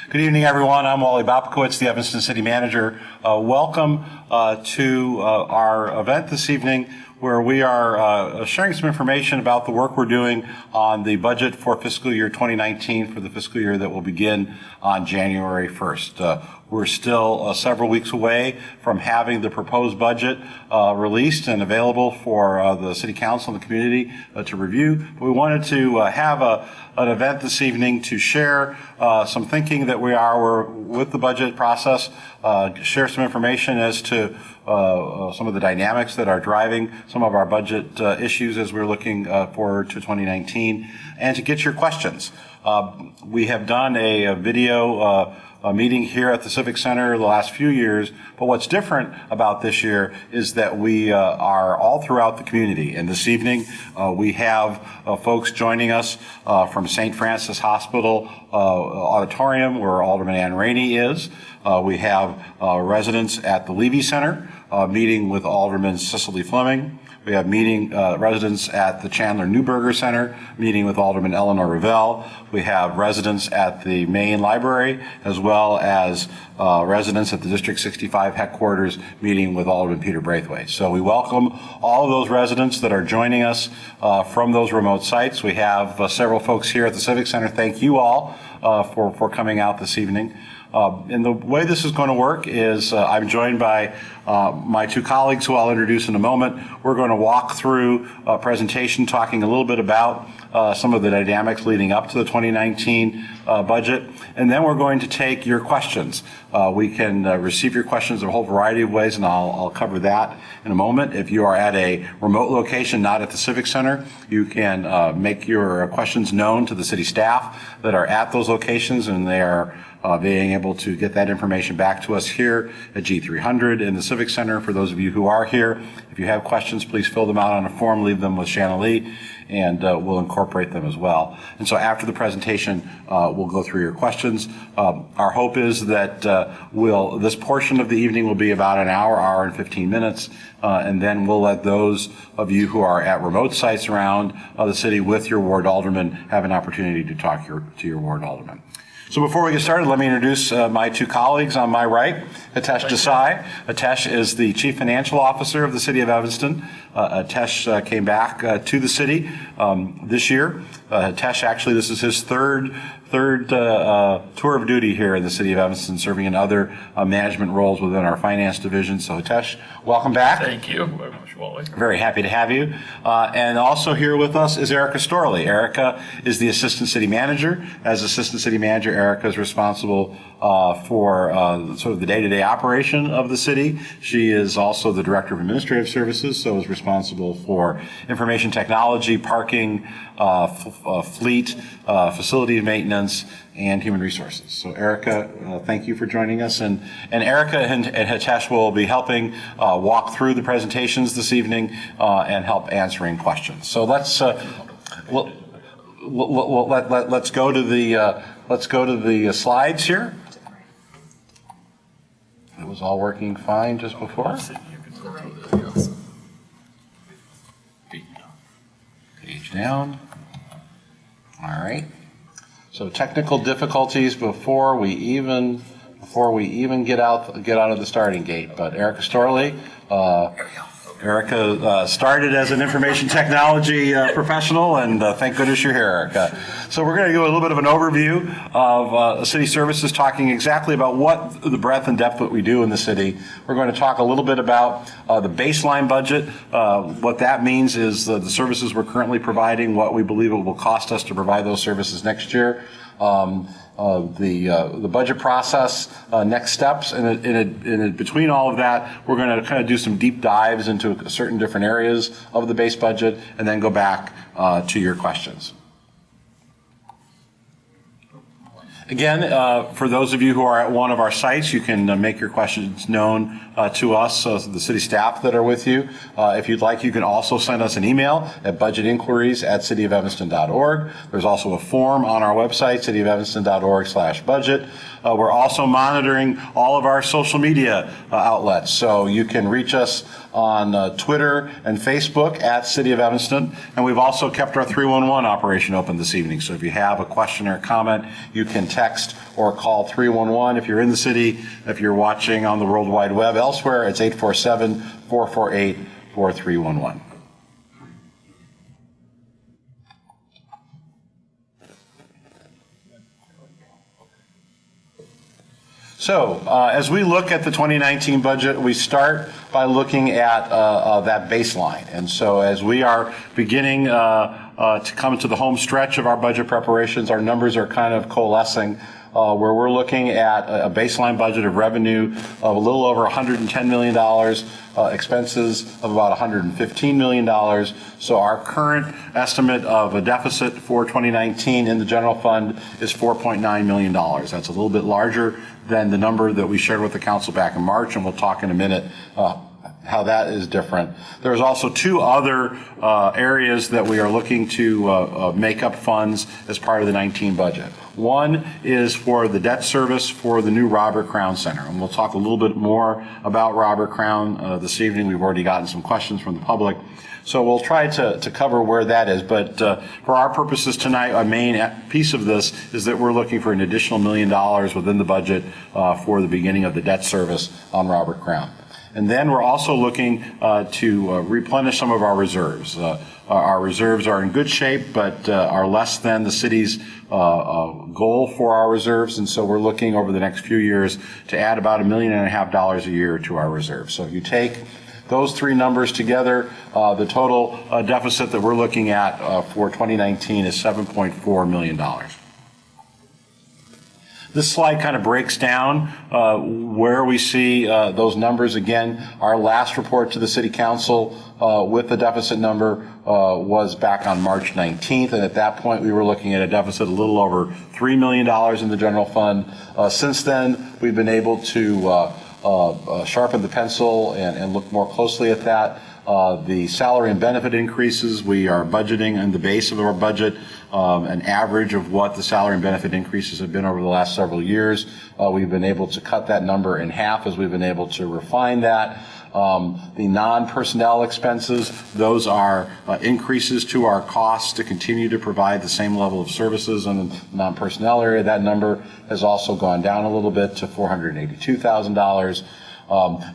Good evening, everyone. I'm Wally Bopkowitz, the Evanston City Manager. Welcome to our event this evening, where we are sharing some information about the work we're doing on the budget for fiscal year 2019 for the fiscal year that will begin on January 1st. We're still several weeks away from having the proposed budget released and available for the City Council and the community to review. We wanted to have an event this evening to share some thinking that we're with the budget process, share some information as to some of the dynamics that are driving some of our budget issues as we're looking forward to 2019, and to get your questions. We have done a video meeting here at the Civic Center the last few years, but what's different about this year is that we are all throughout the community. And this evening we have folks joining us from St. Francis Hospital Auditorium, where Alderman Ann Rainey is. We have residents at the Levy Center meeting with Alderman Cicely Fleming. We have residents at the Chandler Newberger Center meeting with Alderman Eleanor Revelle. We have residents at the Main Library, as well as residents at the District 65 headquarters meeting with Alderman Peter Braithwaite. So we welcome all of those residents that are joining us from those remote sites. We have several folks here at the Civic Center. Thank you all for coming out this evening. And the way this is going to work is I'm joined by my two colleagues, who I'll introduce in a moment. We're going to walk through a presentation talking a little bit about some of the dynamics leading up to the 2019 budget, and then we're going to take your questions. We can receive your questions in a whole variety of ways, and I'll cover that in a moment. If you are at a remote location, not at the Civic Center, you can make your questions known to the city staff that are at those locations, and they are being able to get that information back to us here at G300 in the Civic Center. For those of you who are here, if you have questions, please fill them out on a form, leave them with Shanna Lee, and we'll incorporate them as well. And so after the presentation, we'll go through your questions. Our hope is that this portion of the evening will be about an hour and 15 minutes, and then we'll let those of you who are at remote sites around the city with your ward alderman have an opportunity to talk to your ward alderman. So before we get started, let me introduce my two colleagues on my right. Hitesh Desai. Hitesh is the Chief Financial Officer of the City of Evanston. Hitesh came back to the city this year. Hitesh, actually, this is his third tour of duty here in the City of Evanston, serving in other management roles within our finance division. So Hitesh, welcome back. Thank you very much, Wally. Very happy to have you. And also here with us is Erica Storley. Erica is the Assistant City Manager. As Assistant City Manager, Erica is responsible for sort of the day-to-day operation of the city. She is also the Director of Administrative Services, so is responsible for information technology, parking, fleet, facility maintenance, and human resources. So Erica, thank you for joining us. And Erica and Hitesh will be helping walk through the presentations this evening and help answering questions. So let's go to the slides here. It was all working fine just before. Page down. All right. So technical difficulties before we even get out of the starting gate. But Erica Storley, Erica started as an information technology professional, and thank goodness you're here, Erica. So we're going to do a little bit of an overview of city services, talking exactly about what the breadth and depth that we do in the city. We're going to talk a little bit about the baseline budget. What that means is the services we're currently providing, what we believe it will cost us to provide those services next year. The budget process, next steps, and between all of that, we're going to kind of do some deep dives into certain different areas of the base budget, and then go back to your questions. Again, for those of you who are at one of our sites, you can make your questions known to us, the city staff that are with you. If you'd like, you can also send us an email at budgetinquiries@cityofevanston.org. There's also a form on our website, cityofevanston.org/budget. We're also monitoring all of our social media outlets. So you can reach us on Twitter and Facebook at City of Evanston. And we've also kept our 311 operation open this evening. So if you have a question or a comment, you can text or call 311 if you're in the city. If you're watching on the World Wide Web elsewhere, it's 847-448-4311. So as we look at the 2019 budget, we start by looking at that baseline. And so as we are beginning to come to the home stretch of our budget preparations, our numbers are kind of coalescing where we're looking at a baseline budget of revenue of a little over $110 million, expenses of about $115 million. So our current estimate of a deficit for 2019 in the general fund is $4.9 million. That's a little bit larger than the number that we shared with the council back in March, and we'll talk in a minute how that is different. There's also two other areas that we are looking to make up funds as part of the 19 budget. One is for the debt service for the new Robert Crown Center, and we'll talk a little bit more about Robert Crown this evening. We've already gotten some questions from the public. So we'll try to cover where that is, but for our purposes tonight, a main piece of this is that we're looking for an additional $1 million within the budget for the beginning of the debt service on Robert Crown. And then we're also looking to replenish some of our reserves. Our reserves are in good shape, but are less than the city's goal for our reserves, and so we're looking over the next few years to add about $1.5 million a year to our reserves. So if you take those three numbers together, the total deficit that we're looking at for 2019 is $7.4 million. This slide kind of breaks down where we see those numbers. Again, our last report to the City Council with the deficit number was back on March 19th, and at that point we were looking at a deficit a little over $3 million in the general fund. Since then, we've been able to sharpen the pencil and look more closely at that. The salary and benefit increases, we are budgeting in the base of our budget an average of what the salary and benefit increases have been over the last several years. We've been able to cut that number in half as we've been able to refine that. The non-personnel expenses, those are increases to our costs to continue to provide the same level of services in the non-personnel area. That number has also gone down a little bit to $482,000.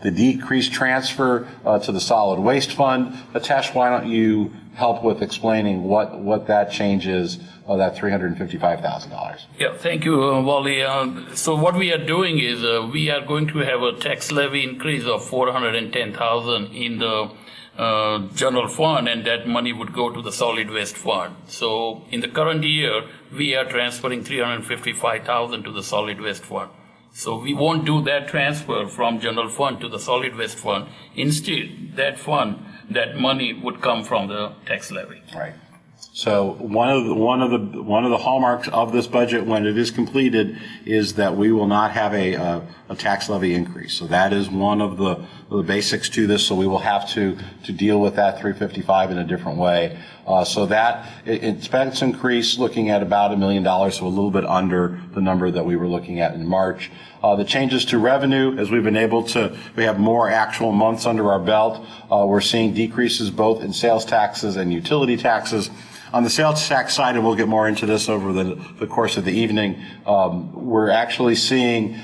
The decreased transfer to the solid waste fund. Atesh, why don't you help with explaining what that change is, that $355,000? Yeah, thank you, Wally. So what we are doing is we are going to have a tax levy increase of $410,000 in the general fund, and that money would go to the solid waste fund. So in the current year, we are transferring $355,000 to the solid waste fund. So we won't do that transfer from general fund to the solid waste fund. Instead, that money would come from the tax levy. Right. So one of the hallmarks of this budget, when it is completed, is that we will not have a tax levy increase. So that is one of the basics to this. So we will have to deal with that 355 in a different way. So that expense increase, looking at about $1 million, so a little bit under the number that we were looking at in March. The changes to revenue, as we've been able to, we have more actual months under our belt. We're seeing decreases both in sales taxes and utility taxes. On the sales tax side, and we'll get more into this over the course of the evening, we're actually seeing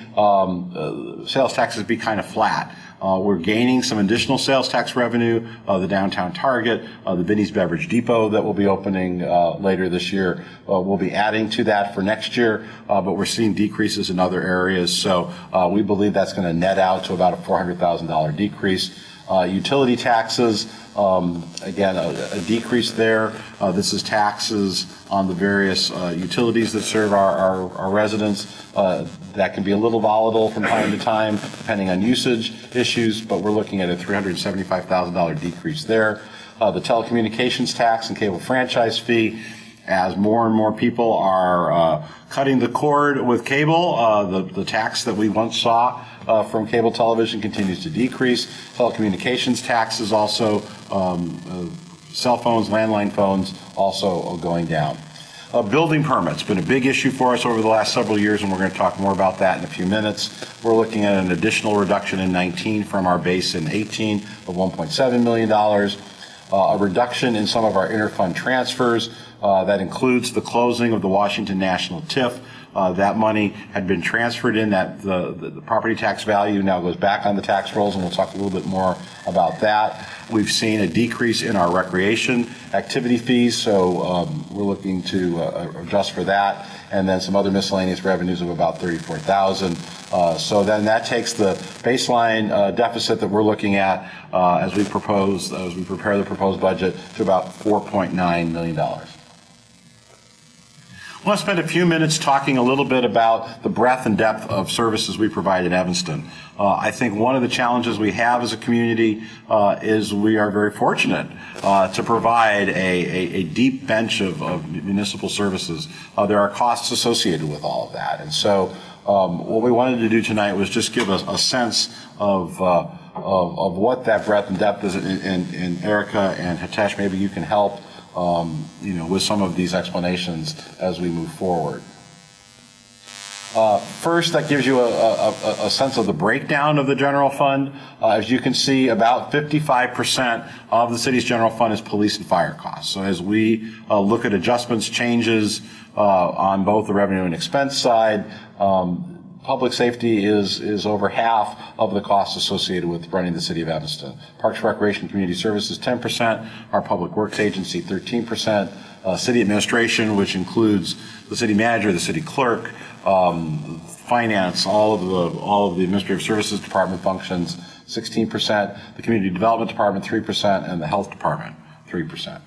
sales taxes be kind of flat. We're gaining some additional sales tax revenue, the downtown Target, the Binny's Beverage Depot that will be opening later this year. We'll be adding to that for next year, but we're seeing decreases in other areas. So we believe that's going to net out to about a $400,000 decrease. Utility taxes, again, a decrease there. This is taxes on the various utilities that serve our residents. That can be a little volatile from time to time, depending on usage issues, but we're looking at a $375,000 decrease there. The telecommunications tax and cable franchise fee, as more and more people are cutting the cord with cable, the tax that we once saw from cable television continues to decrease. Telecommunications taxes also, cell phones, landline phones also going down. Building permits, been a big issue for us over the last several years, and we're going to talk more about that in a few minutes. We're looking at an additional reduction in 19 from our base in 18 of $1.7 million. A reduction in some of our interfund transfers. That includes the closing of the Washington National TIF. That money had been transferred in, that the property tax value now goes back on the tax rolls, and we'll talk a little bit more about that. We've seen a decrease in our recreation activity fees, so we're looking to adjust for that, and then some other miscellaneous revenues of about $34,000. So then that takes the baseline deficit that we're looking at as we prepare the proposed budget to about $4.9 million. I want to spend a few minutes talking a little bit about the breadth and depth of services we provide in Evanston. I think one of the challenges we have as a community is we are very fortunate to provide a deep bench of municipal services. There are costs associated with all of that. And so what we wanted to do tonight was just give a sense of what that breadth and depth is. And Erica and Hitesh, maybe you can help with some of these explanations as we move forward. First, that gives you a sense of the breakdown of the general fund. As you can see, about 55% of the city's general fund is police and fire costs. So as we look at adjustments, changes on both the revenue and expense side, public safety is over half of the costs associated with running the city of Evanston. Parks, Recreation, and Community Services, 10%. Our Public Works Agency, 13%. City administration, which includes the city manager, the city clerk, finance, all of the administrative services department functions, 16%. The community development department, 3%, and the health department, 3%.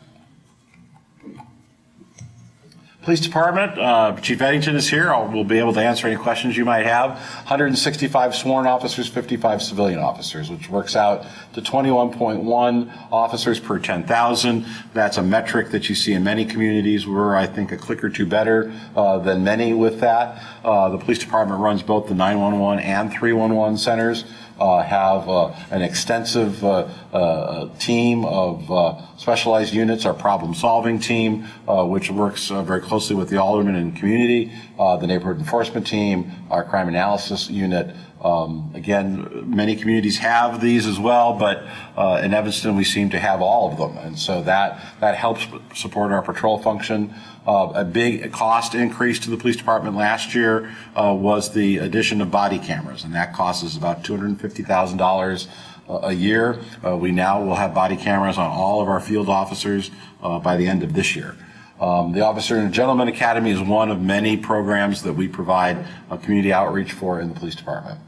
Police Department, Chief Eddington is here. We'll be able to answer any questions you might have. 165 sworn officers, 55 civilian officers, which works out to 21.1 officers per 10,000. That's a metric that you see in many communities. We're, I think, a click or two better than many with that. The Police Department runs both the 911 and 311 centers. Have an extensive team of specialized units, our problem-solving team, which works very closely with the aldermen and community, the neighborhood enforcement team, our crime analysis unit. Again, many communities have these as well, but in Evanston we seem to have all of them, and so that helps support our patrol function. A big cost increase to the police department last year was the addition of body cameras, and that cost us about $250,000 a year. We now will have body cameras on all of our field officers by the end of this year. The Officer and Gentleman Academy is one of many programs that we provide community outreach for in the police department.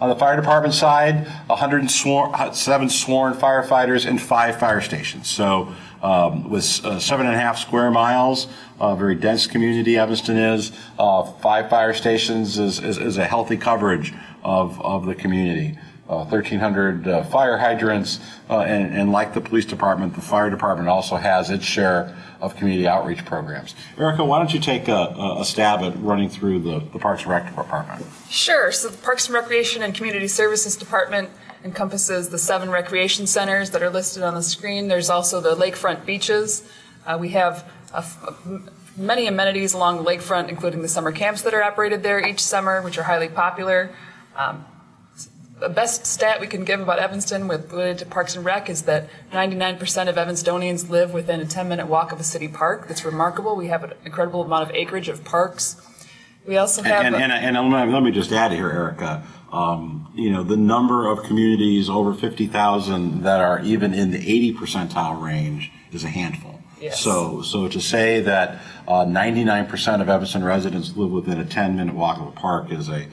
On the fire department side, 107 sworn firefighters and 5 fire stations. So with 7.5 square miles, a very dense community Evanston is, 5 fire stations is a healthy coverage of the community. 1,300 fire hydrants, and like the police department, the fire department also has its share of community outreach programs. Erica, why don't you take a stab at running through the Parks and Rec department? Sure. So the Parks and Recreation and Community Services Department encompasses the 7 recreation centers that are listed on the screen. There's also the lakefront beaches. We have many amenities along the lakefront, including the summer camps that are operated there each summer, which are highly popular. The best stat we can give about Evanston related to Parks and Rec is that 99% of Evanstonians live within a 10-minute walk of a city park. That's remarkable. We have an incredible amount of acreage of parks. We also have... And let me just add here, Erica, the number of communities over 50,000 that are even in the 80 percentile range is a handful. Yes. So to say that 99% of Evanston residents live within a 10-minute walk of a park is a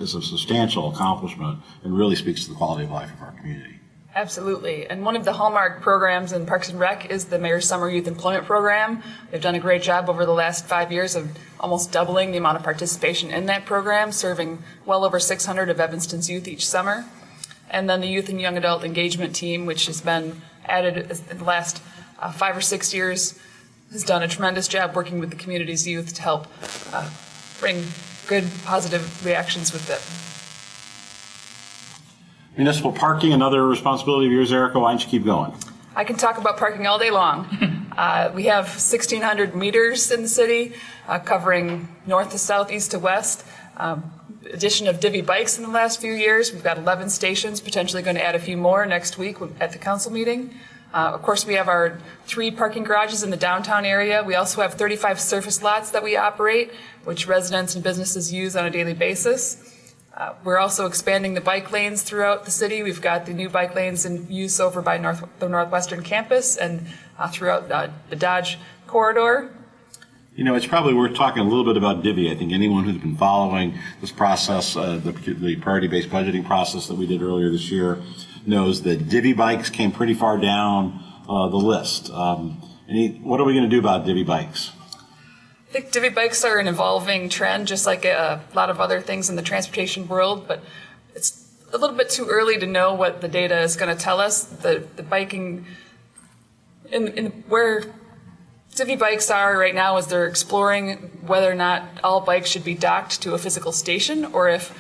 substantial accomplishment and really speaks to the quality of life of our community. Absolutely. And one of the hallmark programs in Parks and Rec is the Mayor's Summer Youth Employment Program. They've done a great job over the last 5 years of almost doubling the amount of participation in that program, serving well over 600 of Evanston's youth each summer. And then the Youth and Young Adult Engagement Team, which has been added in the last 5 or 6 years, has done a tremendous job working with the community's youth to help bring good, positive reactions with it. Municipal parking, another responsibility of yours, Erica. Why don't you keep going? I can talk about parking all day long. We have 1,600 meters in the city, covering north to south, east to west. Addition of Divvy bikes in the last few years. We've got 11 stations, potentially going to add a few more next week at the council meeting. Of course, we have our 3 parking garages in the downtown area. We also have 35 surface lots that we operate, which residents and businesses use on a daily basis. We're also expanding the bike lanes throughout the city. We've got the new bike lanes in use over by the Northwestern campus and throughout the Dodge corridor. You know, it's probably worth talking a little bit about Divvy. I think anyone who's been following this process, the priority-based budgeting process that we did earlier this year, knows that Divvy bikes came pretty far down the list. What are we going to do about Divvy bikes? I think Divvy bikes are an evolving trend, just like a lot of other things in the transportation world, but it's a little bit too early to know what the data is going to tell us. The biking, where Divvy bikes are right now is they're exploring whether or not all bikes should be docked to a physical station, or if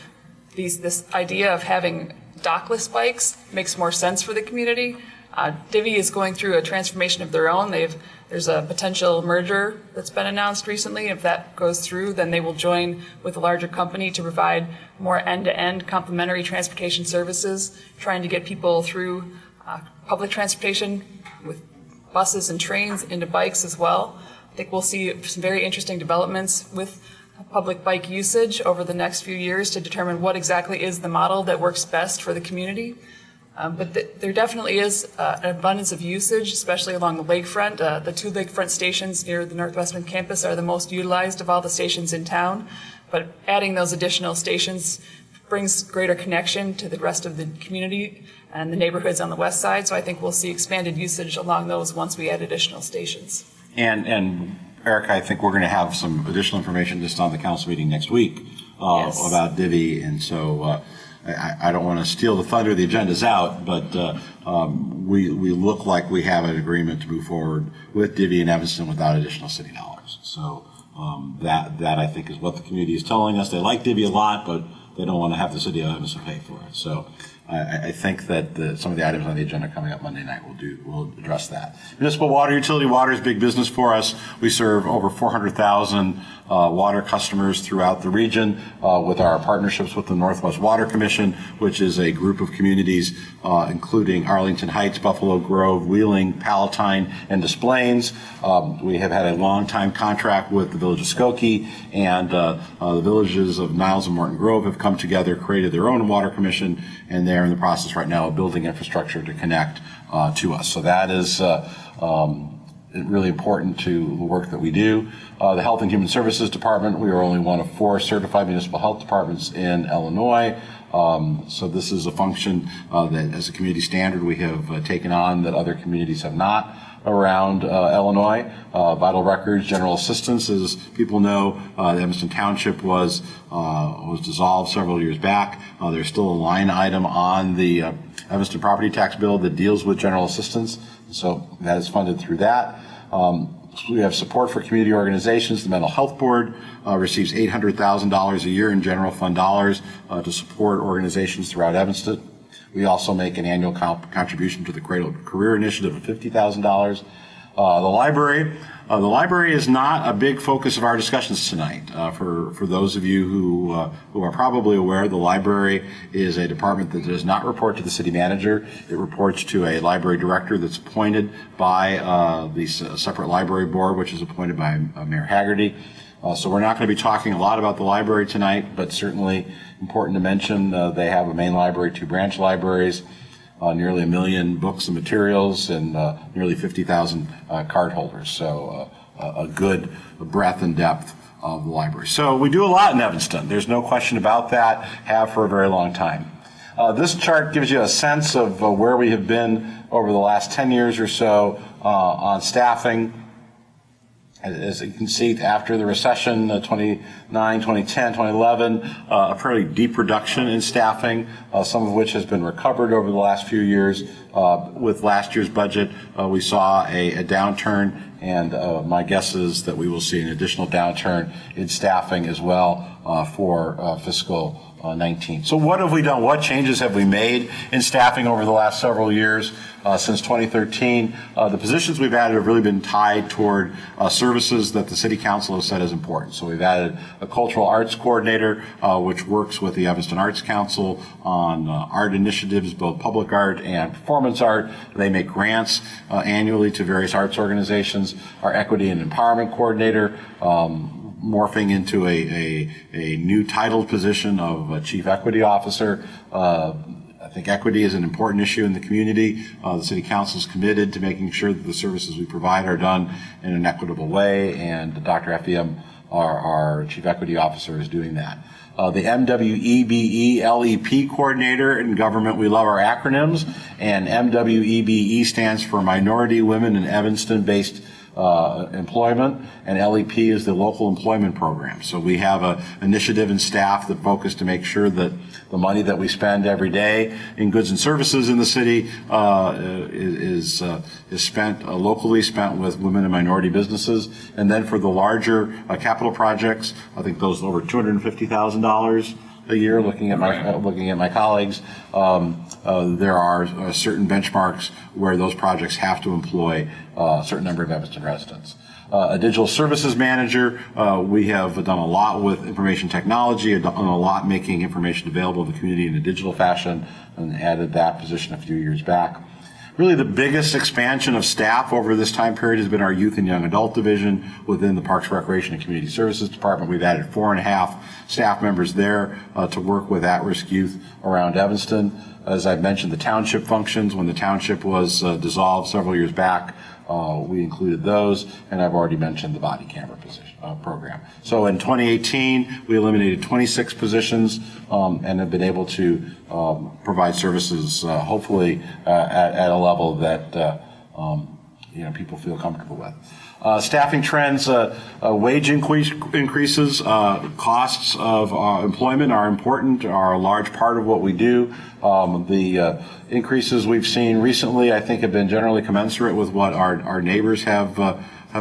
this idea of having dockless bikes makes more sense for the community. Divvy is going through a transformation of their own. There's a potential merger that's been announced recently. If that goes through, then they will join with a larger company to provide more end-to-end complementary transportation services, trying to get people through public transportation with buses and trains into bikes as well. I think we'll see some very interesting developments with public bike usage over the next few years to determine what exactly is the model that works best for the community. But there definitely is an abundance of usage, especially along the lakefront. The 2 lakefront stations near the Northwestern campus are the most utilized of all the stations in town. But adding those additional stations brings greater connection to the rest of the community and the neighborhoods on the west side. So I think we'll see expanded usage along those once we add additional stations. And Erica, I think we're going to have some additional information just on the council meeting next week Yes. about Divvy. And so I don't want to steal the thunder. The agenda's out, but we look like we have an agreement to move forward with Divvy in Evanston without additional city dollars. So that I think is what the community is telling us. They like Divvy a lot, but they don't want to have the city of Evanston pay for it. So I think that some of the items on the agenda coming up Monday night will address that. Municipal water utility. Water is big business for us. We serve over 400,000 water customers throughout the region with our partnerships with the Northwest Water Commission, which is a group of communities including Arlington Heights, Buffalo Grove, Wheeling, Palatine, and Des Plaines. We have had a long-time contract with the Village of Skokie, and the villages of Niles and Morton Grove have come together, created their own water commission, and they're in the process right now of building infrastructure to connect to us. So that is really important to the work that we do. The Health and Human Services Department, we are only one of 4 certified municipal health departments in Illinois. So this is a function that as a community standard we have taken on that other communities have not around Illinois. Vital Records, General Assistance, as people know, Evanston Township was dissolved several years back. There's still a line item on the Evanston property tax bill that deals with general assistance. So that is funded through that. We have support for community organizations. The Mental Health Board receives $800,000 a year in general fund dollars to support organizations throughout Evanston. We also make an annual contribution to the Cradle Career Initiative of $50,000. The library is not a big focus of our discussions tonight. For those of you who are probably aware, the library is a department that does not report to the city manager. It reports to a library director that's appointed by the separate library board, which is appointed by Mayor Haggerty. So we're not going to be talking a lot about the library tonight, but certainly important to mention they have a main library, 2 branch libraries, nearly 1 million books and materials, and nearly 50,000 card holders. So a good breadth and depth of the library. So we do a lot in Evanston. There's no question about that, have for a very long time. This chart gives you a sense of where we have been over the last 10 years or so on staffing. As you can see, after the recession, 2009, 2010, 2011, a fairly deep reduction in staffing, some of which has been recovered over the last few years. With last year's budget, we saw a downturn, and my guess is that we will see an additional downturn in staffing as well for fiscal 19. So what have we done? What changes have we made in staffing over the last several years? Since 2013, the positions we've added have really been tied toward services that the City Council has said is important. So we've added a cultural arts coordinator, which works with the Evanston Arts Council on art initiatives, both public art and performance art. They make grants annually to various arts organizations. Our equity and empowerment coordinator, morphing into a new titled position of Chief Equity Officer. I think equity is an important issue in the community. The City Council is committed to making sure that the services we provide are done in an equitable way, and Dr. Effiam, our Chief Equity Officer, is doing that. The MWEBE LEP coordinator in government, we love our acronyms, and MWEBE stands for Minority Women in Evanston-based employment, and LEP is the local employment program. So we have an initiative and staff that focus to make sure that the money that we spend every day in goods and services in the city is spent locally, spent with women and minority businesses. And then for the larger capital projects, I think those over $250,000 a year. Looking at my colleagues, there are certain benchmarks where those projects have to employ a certain number of Evanston residents. A digital services manager, we have done a lot with information technology, done a lot making information available to the community in a digital fashion, and added that position a few years back. Really the biggest expansion of staff over this time period has been our youth and young adult division within the Parks, Recreation, and Community Services Department. We've added 4.5 staff members there to work with at-risk youth around Evanston. As I've mentioned, the township functions, when the township was dissolved several years back, we included those, and I've already mentioned the body camera program. So in 2018, we eliminated 26 positions and have been able to provide services, hopefully at a level that people feel comfortable with. Staffing trends, wage increases, costs of employment are important, are a large part of what we do. The increases we've seen recently, I think, have been generally commensurate with what our neighbors have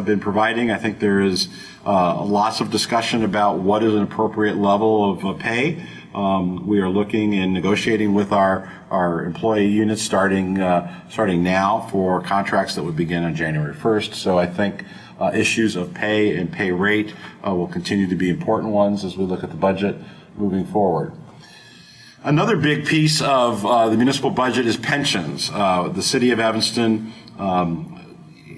been providing. I think there is lots of discussion about what is an appropriate level of pay. We are looking and negotiating with our employee units starting now for contracts that would begin on January 1st. So I think issues of pay and pay rate will continue to be important ones as we look at the budget moving forward. Another big piece of the municipal budget is pensions. The City of Evanston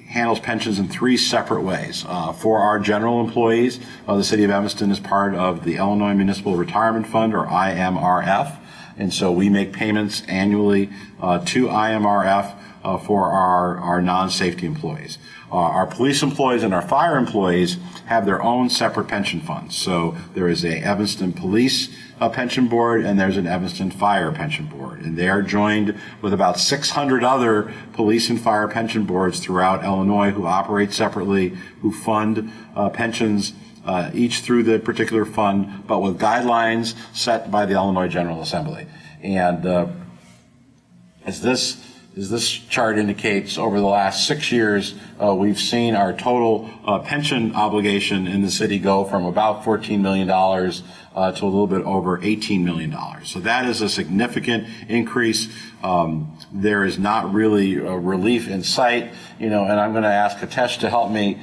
handles pensions in 3 separate ways. For our general employees, the City of Evanston is part of the Illinois Municipal Retirement Fund, or IMRF, and so we make payments annually to IMRF for our non-safety employees. Our police employees and our fire employees have their own separate pension funds. So there is a Evanston Police Pension Board, and there's an Evanston Fire Pension Board. And they are joined with about 600 other police and fire pension boards throughout Illinois who operate separately, who fund pensions each through the particular fund, but with guidelines set by the Illinois General Assembly. And as this chart indicates, over the last 6 years, we've seen our total pension obligation in the city go from about $14 million to a little bit over $18 million. So that is a significant increase. There is not really relief in sight, and I'm going to ask Hitesh to help me,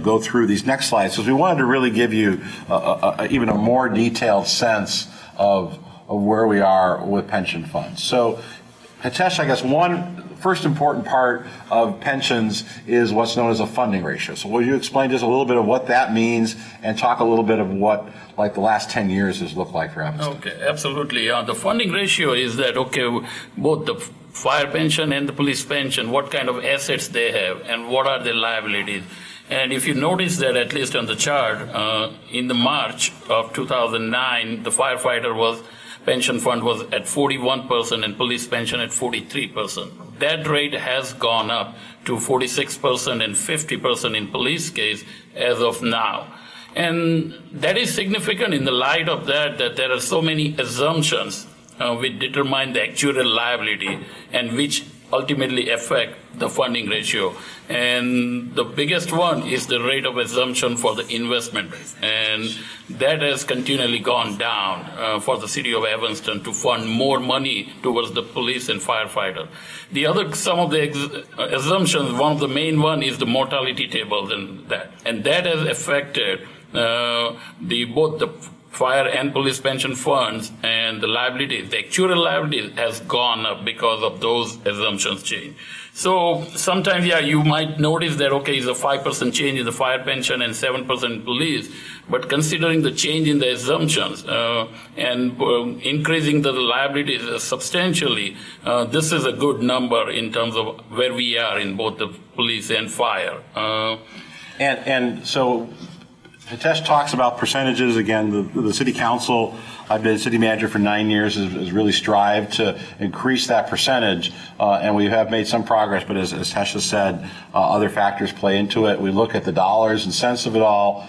go through these next slides, because we wanted to really give you even a more detailed sense of where we are with pension funds. So Hitesh, I guess first important part of pensions is what's known as a funding ratio. So will you explain just a little bit of what that means and talk a little bit of what the last 10 years has looked like for Evanston? Okay, absolutely. The funding ratio is that, both the fire pension and the police pension, what kind of assets they have and what are their liabilities. And if you notice that, at least on the chart, in the March of 2009, the firefighter pension fund was at 41% and police pension at 43%. That rate has gone up to 46% and 50% in police case as of now. And that is significant in the light of that there are so many assumptions which determine the actual liability and which ultimately affect the funding ratio. And the biggest one is the rate of assumption for the investment base. And that has continually gone down for the city of Evanston to fund more money towards the police and firefighter. The other, some of the assumptions, one of the main one is the mortality tables and that has affected both the fire and police pension funds and the liabilities. The actual liabilities has gone up because of those assumptions change. So sometimes, you might notice that, okay, it's a 5% change in the fire pension and 7% in police, but considering the change in the assumptions and increasing the liabilities substantially, this is a good number in terms of where we are in both the police and fire. And so Hitesh talks about percentages. Again, the city council, I've been city manager for 9 years, has really strived to increase that percentage, and we have made some progress, but as Hitesh has said, other factors play into it. We look at the dollars and cents of it all.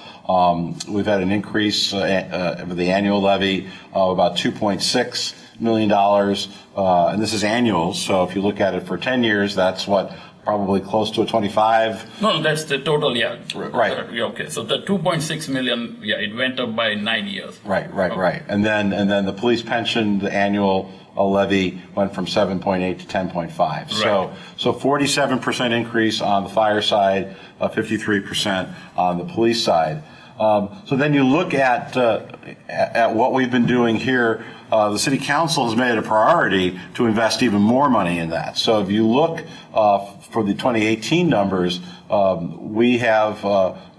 We've had an increase of the annual levy of about $2.6 million, and this is annual, so if you look at it for 10 years, that's what, probably close to a 25. No, that's the total, Right. Okay, so the 2.6 million, it went up by 9 years. Right. And then the police pension, the annual levy went from 7.8 to 10.5. Right. So 47% increase on the fire side, 53% on the police side. So then you look at what we've been doing here. The city council has made it a priority to invest even more money in that. So if you look for the 2018 numbers, we have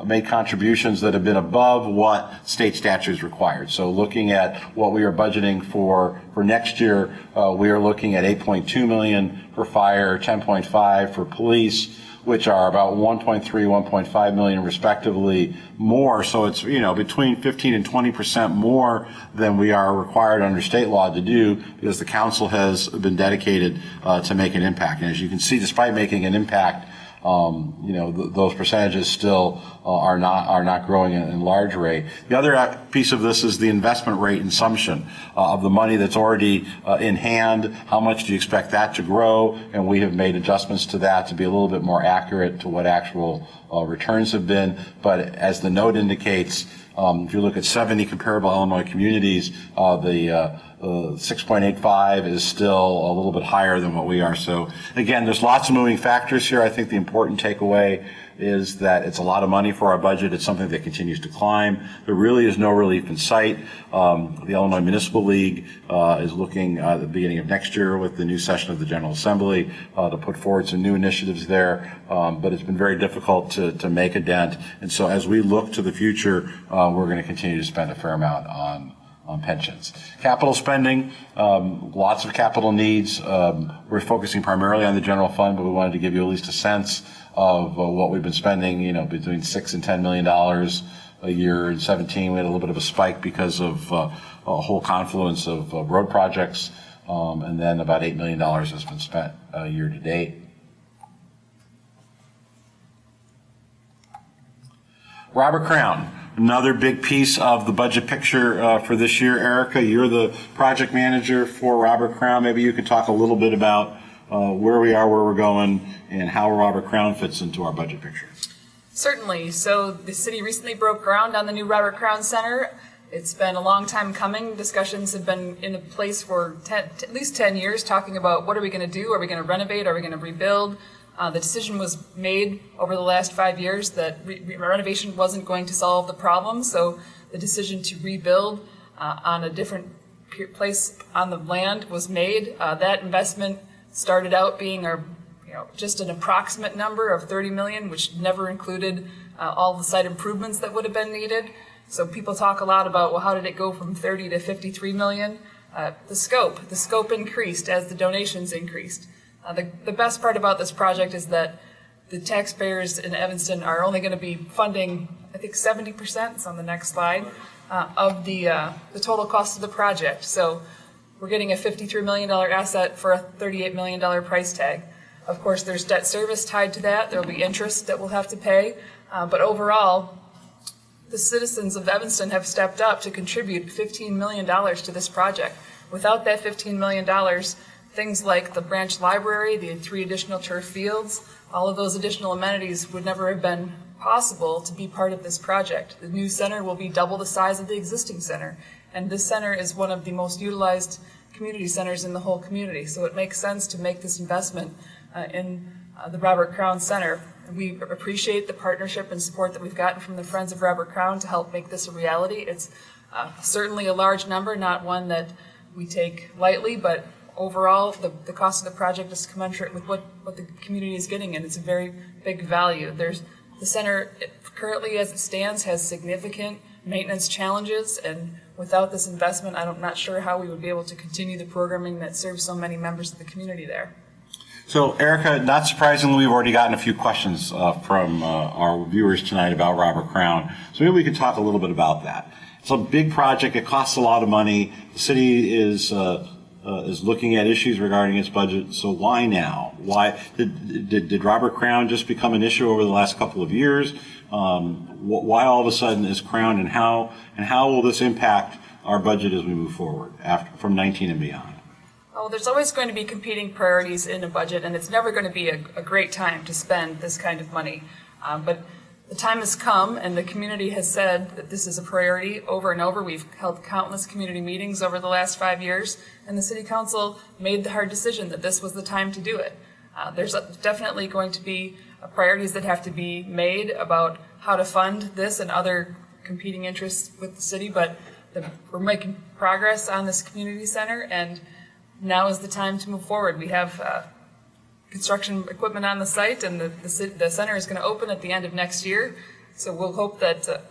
made contributions that have been above what state statutes required. So looking at what we are budgeting for next year, we are looking at $8.2 million for fire, $10.5 for police, which are about 1.3, 1.5 million respectively more. So it's, between 15 and 20% more than we are required under state law to do, because the council has been dedicated to make an impact. And as you can see, despite making an impact, those percentages still are not growing in large rate. The other piece of this is the investment rate assumption of the money that's already in hand. How much do you expect that to grow? And we have made adjustments to that to be a little bit more accurate to what actual returns have been. But as the note indicates, if you look at 70 comparable Illinois communities, the 6.85 is still a little bit higher than what we are. So again, there's lots of moving factors here. I think the important takeaway is that it's a lot of money for our budget. It's something that continues to climb. There really is no relief in sight. The Illinois Municipal League is looking at the beginning of next year with the new session of the General Assembly to put forward some new initiatives there. But it's been very difficult to make a dent. And so as we look to the future, we're going to continue to spend a fair amount on pensions. Capital spending, lots of capital needs. We're focusing primarily on the general fund, but we wanted to give you at least a sense of what we've been spending, between $6 and $10 million a year. In 2017, we had a little bit of a spike because of a whole confluence of road projects, and then about $8 million has been spent year to date. Robert Crown. Another big piece of the budget picture for this year. Erica, you're the project manager for Robert Crown. Maybe you could talk a little bit about where we are, where we're going, and how Robert Crown fits into our budget picture. Certainly. So the city recently broke ground on the new Robert Crown Center. It's been a long time coming. Discussions have been in place for at least 10 years, talking about what are we going to do? Are we going to renovate? Are we going to rebuild? The decision was made over the last 5 years that renovation wasn't going to solve the problem, so the decision to rebuild on a different place on the land was made. That investment started out being just an approximate number of $30 million, which never included all the site improvements that would have been needed. So people talk a lot about, well, how did it go from 30 to 53 million? The scope increased as the donations increased. The best part about this project is that the taxpayers in Evanston are only going to be funding, I think 70%, it's on the next slide, of the total cost of the project. So we're getting a $53 million asset for a $38 million price tag. Of course, there's debt service tied to that. There will be interest that we'll have to pay. But overall, the citizens of Evanston have stepped up to contribute $15 million to this project. Without that $15 million, things like the branch library, the 3 additional turf fields, all of those additional amenities would never have been possible to be part of this project. The new center will be double the size of the existing center, and this center is one of the most utilized community centers in the whole community. So it makes sense to make this investment in the Robert Crown Center. We appreciate the partnership and support that we've gotten from the Friends of Robert Crown to help make this a reality. It's certainly a large number, not one that we take lightly, but overall, the cost of the project is commensurate with what the community is getting, and it's a very big value. The center, currently as it stands, has significant maintenance challenges, and without this investment, I'm not sure how we would be able to continue the programming that serves so many members of the community there. So, Erica, not surprisingly, we've already gotten a few questions from our viewers tonight about Robert Crown. So maybe we could talk a little bit about that. It's a big project. It costs a lot of money. The city is looking at issues regarding its budget. So why now? Why did Robert Crown just become an issue over the last couple of years? Why all of a sudden is Crown, and how will this impact our budget as we move forward from 19 and beyond? Well, there's always going to be competing priorities in a budget, and it's never going to be a great time to spend this kind of money. But the time has come, and the community has said that this is a priority over and over. We've held countless community meetings over the last 5 years, and the City Council made the hard decision that this was the time to do it. There's definitely going to be priorities that have to be made about how to fund this and other competing interests with the city, but we're making progress on this community center, and now is the time to move forward. We have construction equipment on the site, and the center is going to open at the end of next year. So we'll hope that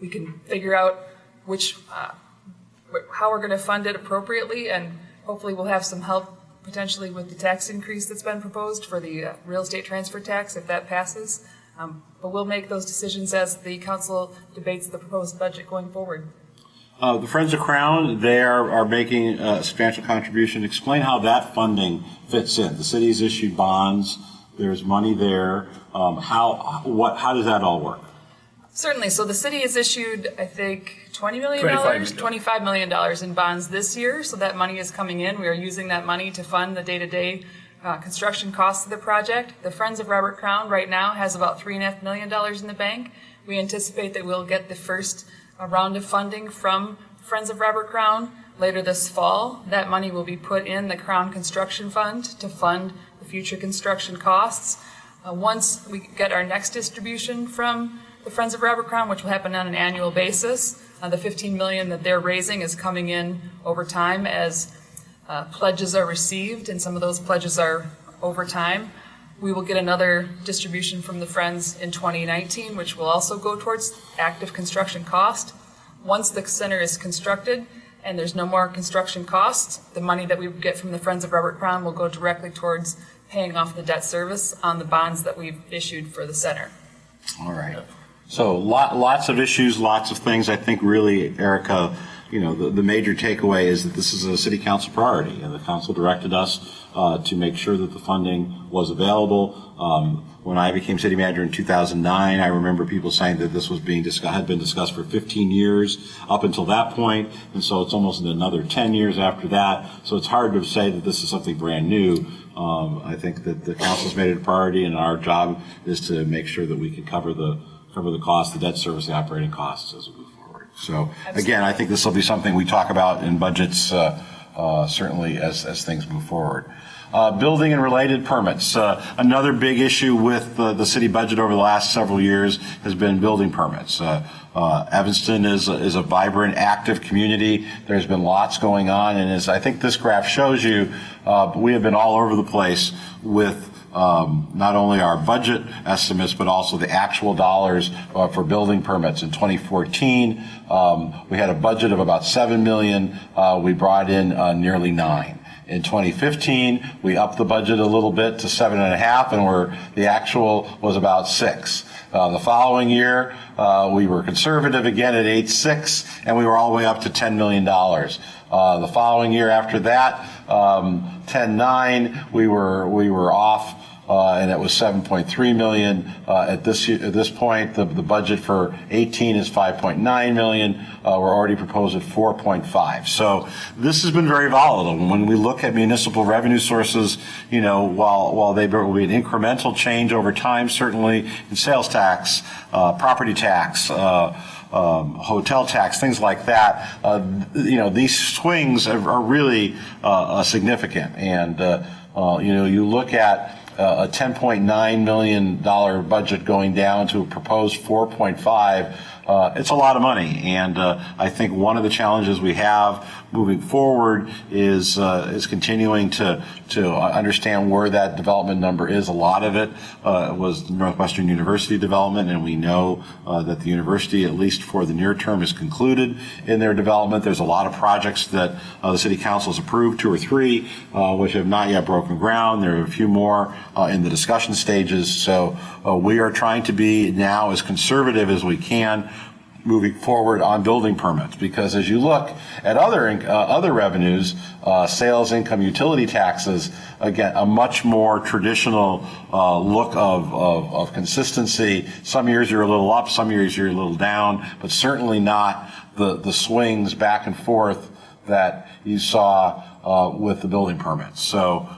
we can figure out how we're going to fund it appropriately, and hopefully we'll have some help potentially with the tax increase that's been proposed for the real estate transfer tax if that passes. But we'll make those decisions as the council debates the proposed budget going forward. The Friends of Crown, they are making a substantial contribution. Explain how that funding fits in. The city's issued bonds. There's money there. How does that all work? Certainly. So the city has issued, I think, $20 million, $25 million in bonds this year. So that money is coming in. We are using that money to fund the day-to-day construction costs of the project. The Friends of Robert Crown right now has about $3.5 million in the bank. We anticipate that we'll get the first round of funding from Friends of Robert Crown later this fall. That money will be put in the Crown Construction Fund to fund the future construction costs. Once we get our next distribution from the Friends of Robert Crown, which will happen on an annual basis, the $15 million that they're raising is coming in over time as pledges are received, and some of those pledges are over time. We will get another distribution from the Friends in 2019, which will also go towards active construction cost. Once the center is constructed and there's no more construction costs, the money that we get from the Friends of Robert Crown will go directly towards paying off the debt service on the bonds that we've issued for the center. All right. So lots of issues, lots of things. I think really, Erica, the major takeaway is that this is a city council priority, and the council directed us to make sure that the funding was available. When I became city manager in 2009, I remember people saying that this was had been discussed for 15 years up until that point, and so it's almost another 10 years after that. So it's hard to say that this is something brand new. I think that the council's made it a priority, and our job is to make sure that we can cover the cost, the debt service, the operating costs as we move forward. So again, I think this will be something we talk about in budgets certainly as things move forward. Building and related permits. Another big issue with the city budget over the last several years has been building permits. Evanston is a vibrant, active community. There's been lots going on, and as I think this graph shows you, we have been all over the place with not only our budget estimates, but also the actual dollars for building permits. In 2014, we had a budget of about $7 million. We brought in nearly $9 million. In 2015, we upped the budget a little bit to 7.5, and the actual was about $6 million. The following year, we were conservative again at 8.6, and we were all the way up to $10 million. The following year after that, 10.9, we were off and it was 7.3 million. At this point, the budget for 18 is 5.9 million. We're already proposed at 4.5. So this has been very volatile. When we look at municipal revenue sources, while they will be an incremental change over time, certainly in sales tax, property tax, hotel tax, things like that, these swings are really significant. And, you look at a $10.9 million budget going down to a proposed 4.5, it's a lot of money. And I think one of the challenges we have moving forward is continuing to understand where that development number is. A lot of it was Northwestern University development, and we know that the university, at least for the near term, is concluded in their development. There's a lot of projects that the City Council has approved, 2 or 3, which have not yet broken ground. There are a few more in the discussion stages. So we are trying to be now as conservative as we can moving forward on building permits, because as you look at other revenues, sales, income, utility taxes, again, a much more traditional look of consistency. Some years you're a little up, some years you're a little down, but certainly not the swings back and forth that you saw with the building permits. So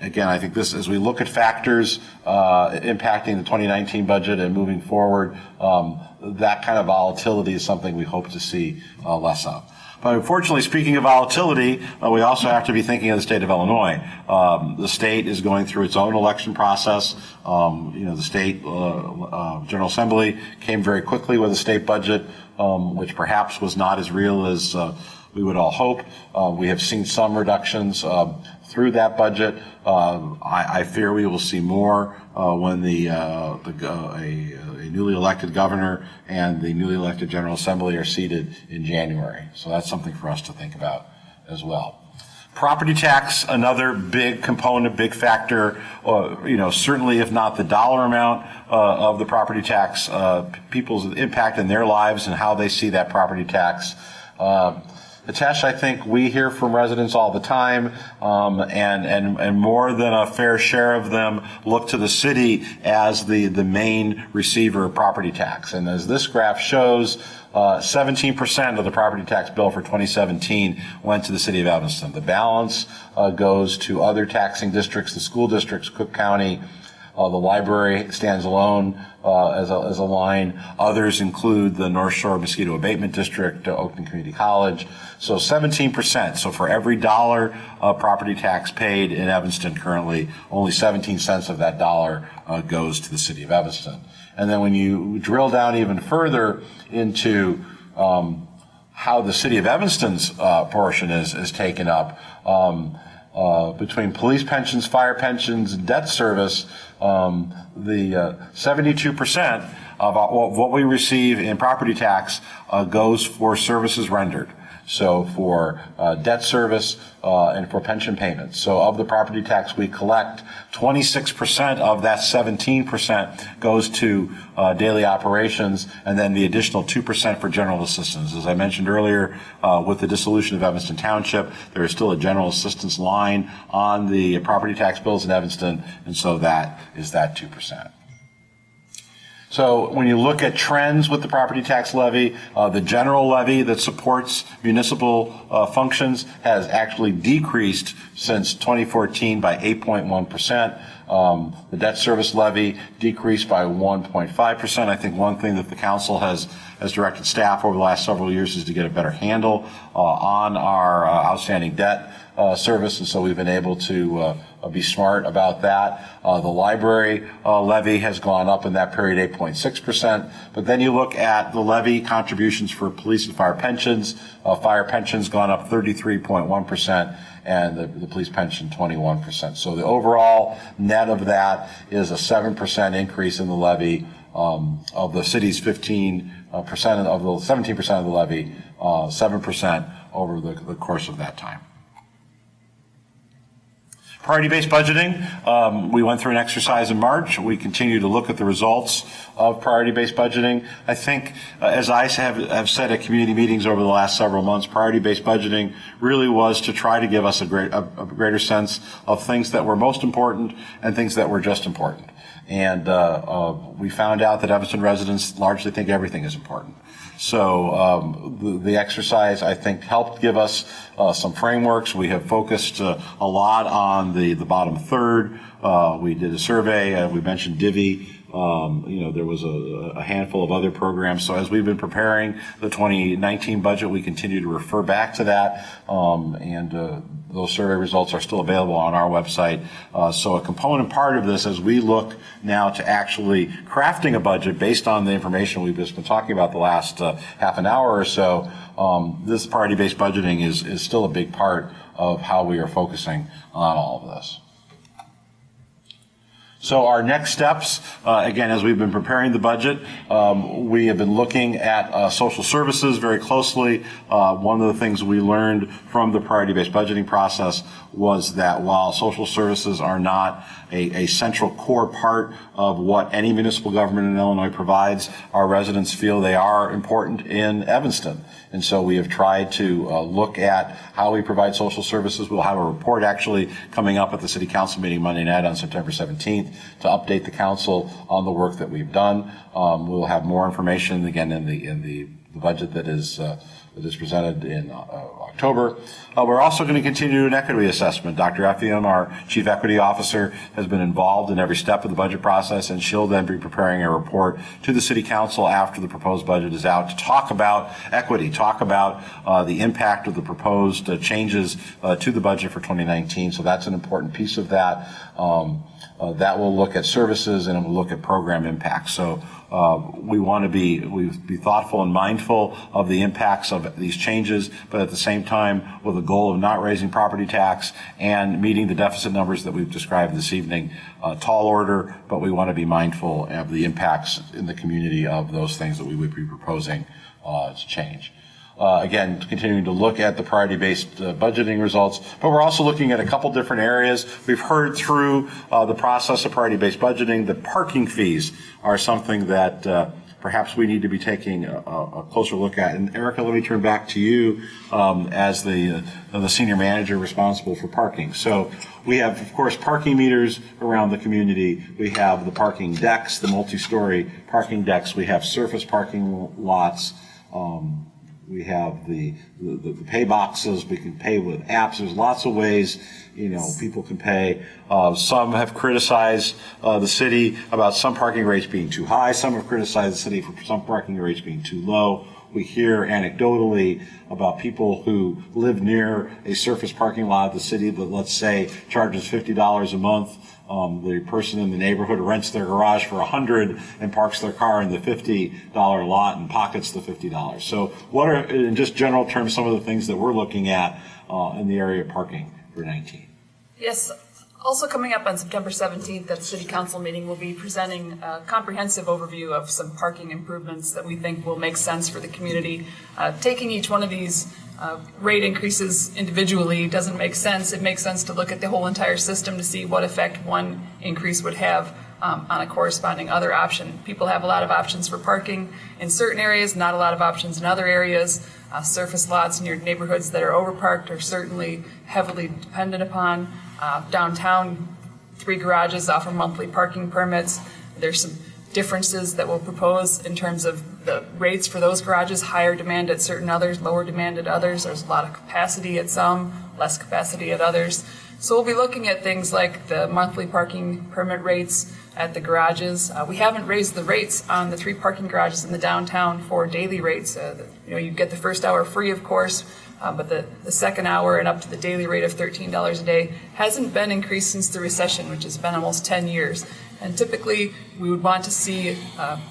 again, I think this, as we look at factors impacting the 2019 budget and moving forward, that kind of volatility is something we hope to see less of. But unfortunately, speaking of volatility, we also have to be thinking of the state of Illinois. The state is going through its own election process. The state General Assembly came very quickly with a state budget, which perhaps was not as real as we would all hope. We have seen some reductions through that budget. I fear we will see more when a newly elected governor and the newly elected General Assembly are seated in January. So that's something for us to think about as well. Property tax, another big component, big factor, certainly if not the dollar amount of the property tax, people's impact in their lives and how they see that property tax. Hitesh, I think we hear from residents all the time, and more than a fair share of them look to the city as the main receiver of property tax. And as this graph shows, 17% of the property tax bill for 2017 went to the city of Evanston. The balance goes to other taxing districts, the school districts, Cook County. The library stands alone as a line. Others include the North Shore Mosquito Abatement District, Oakland Community College. So 17%. So for every dollar of property tax paid in Evanston currently, only 17 cents of that dollar goes to the city of Evanston. And then when you drill down even further into how the city of Evanston's portion is taken up, between police pensions, fire pensions, and debt service, the 72% of what we receive in property tax goes for services rendered. So for debt service and for pension payments. So of the property tax we collect, 26% of that 17% goes to daily operations, and then the additional 2% for general assistance. As I mentioned earlier, with the dissolution of Evanston Township, there is still a general assistance line on the property tax bills in Evanston, and so that is that 2%. So when you look at trends with the property tax levy, the general levy that supports municipal functions has actually decreased since 2014 by 8.1%. The debt service levy decreased by 1.5%. I think one thing that the council has directed staff over the last several years is to get a better handle on our outstanding debt service, and so we've been able to be smart about that. The library levy has gone up in that period 8.6%, but then you look at the levy contributions for police and fire pensions. Fire pensions gone up 33.1%, and the police pension 21%. So the overall net of that is a 7% increase in the levy of the city's 15% of the 17% of the levy, 7% over the course of that time. Priority-based budgeting, we went through an exercise in March. We continue to look at the results of priority-based budgeting. I think, as I have said at community meetings over the last several months, priority-based budgeting really was to try to give us a greater sense of things that were most important and things that were just important. And we found out that Evanston residents largely think everything is important. So the exercise, I think, helped give us some frameworks. We have focused a lot on the bottom third. We did a survey. We mentioned Divvy. There was a handful of other programs. So as we've been preparing the 2019 budget, we continue to refer back to that. Those survey results are still available on our website. So a component part of this, as we look now to actually crafting a budget based on the information we've just been talking about the last half an hour or so, this priority-based budgeting is still a big part of how we are focusing on all of this. So our next steps, again, as we've been preparing the budget, we have been looking at social services very closely. One of the things we learned from the priority-based budgeting process was that while social services are not a central core part of what any municipal government in Illinois provides, our residents feel they are important in Evanston. And so we have tried to look at how we provide social services. We'll have a report actually coming up at the City Council meeting Monday night on September 17th to update the council on the work that we've done. We'll have more information again in the budget that is presented in October. We're also going to continue an equity assessment. Dr. Effiam, our Chief Equity Officer, has been involved in every step of the budget process, and she'll then be preparing a report to the City Council after the proposed budget is out to talk about equity, talk about the impact of the proposed changes to the budget for 2019. So that's an important piece of that. That will look at services and it will look at program impacts. So we want to be thoughtful and mindful of the impacts of these changes, but at the same time with a goal of not raising property tax and meeting the deficit numbers that we've described this evening. Tall order, but we want to be mindful of the impacts in the community of those things that we would be proposing to change. Again, continuing to look at the priority-based budgeting results, but we're also looking at a couple different areas. We've heard through the process of priority-based budgeting that parking fees are something that perhaps we need to be taking a closer look at. And Erica, let me turn back to you as the senior manager responsible for parking. So we have, of course, parking meters around the community. We have the parking decks, the multi-story parking decks. We have surface parking lots. We have the pay boxes. We can pay with apps. There's lots of ways, people can pay. Some have criticized the city about some parking rates being too high. Some have criticized the city for some parking rates being too low. We hear anecdotally about people who live near a surface parking lot of the city that, let's say, charges $50 a month. The person in the neighborhood rents their garage for $100 and parks their car in the $50 lot and pockets the $50. So what are, in just general terms, some of the things that we're looking at in the area of parking for 19? Yes. Also coming up on September 17th at the City Council meeting, we'll be presenting a comprehensive overview of some parking improvements that we think will make sense for the community. Taking each one of these rate increases individually doesn't make sense. It makes sense to look at the whole entire system to see what effect one increase would have on a corresponding other option. People have a lot of options for parking in certain areas, not a lot of options in other areas. Surface lots near neighborhoods that are overparked are certainly heavily dependent upon. Downtown, 3 garages offer monthly parking permits. There's some differences that we'll propose in terms of the rates for those garages, higher demand at certain others, lower demand at others. There's a lot of capacity at some, less capacity at others. So we'll be looking at things like the monthly parking permit rates at the garages. We haven't raised the rates on the 3 parking garages in the downtown for daily rates. You get the first hour free, of course, but the second hour and up to the daily rate of $13 a day hasn't been increased since the recession, which has been almost 10 years. And typically, we would want to see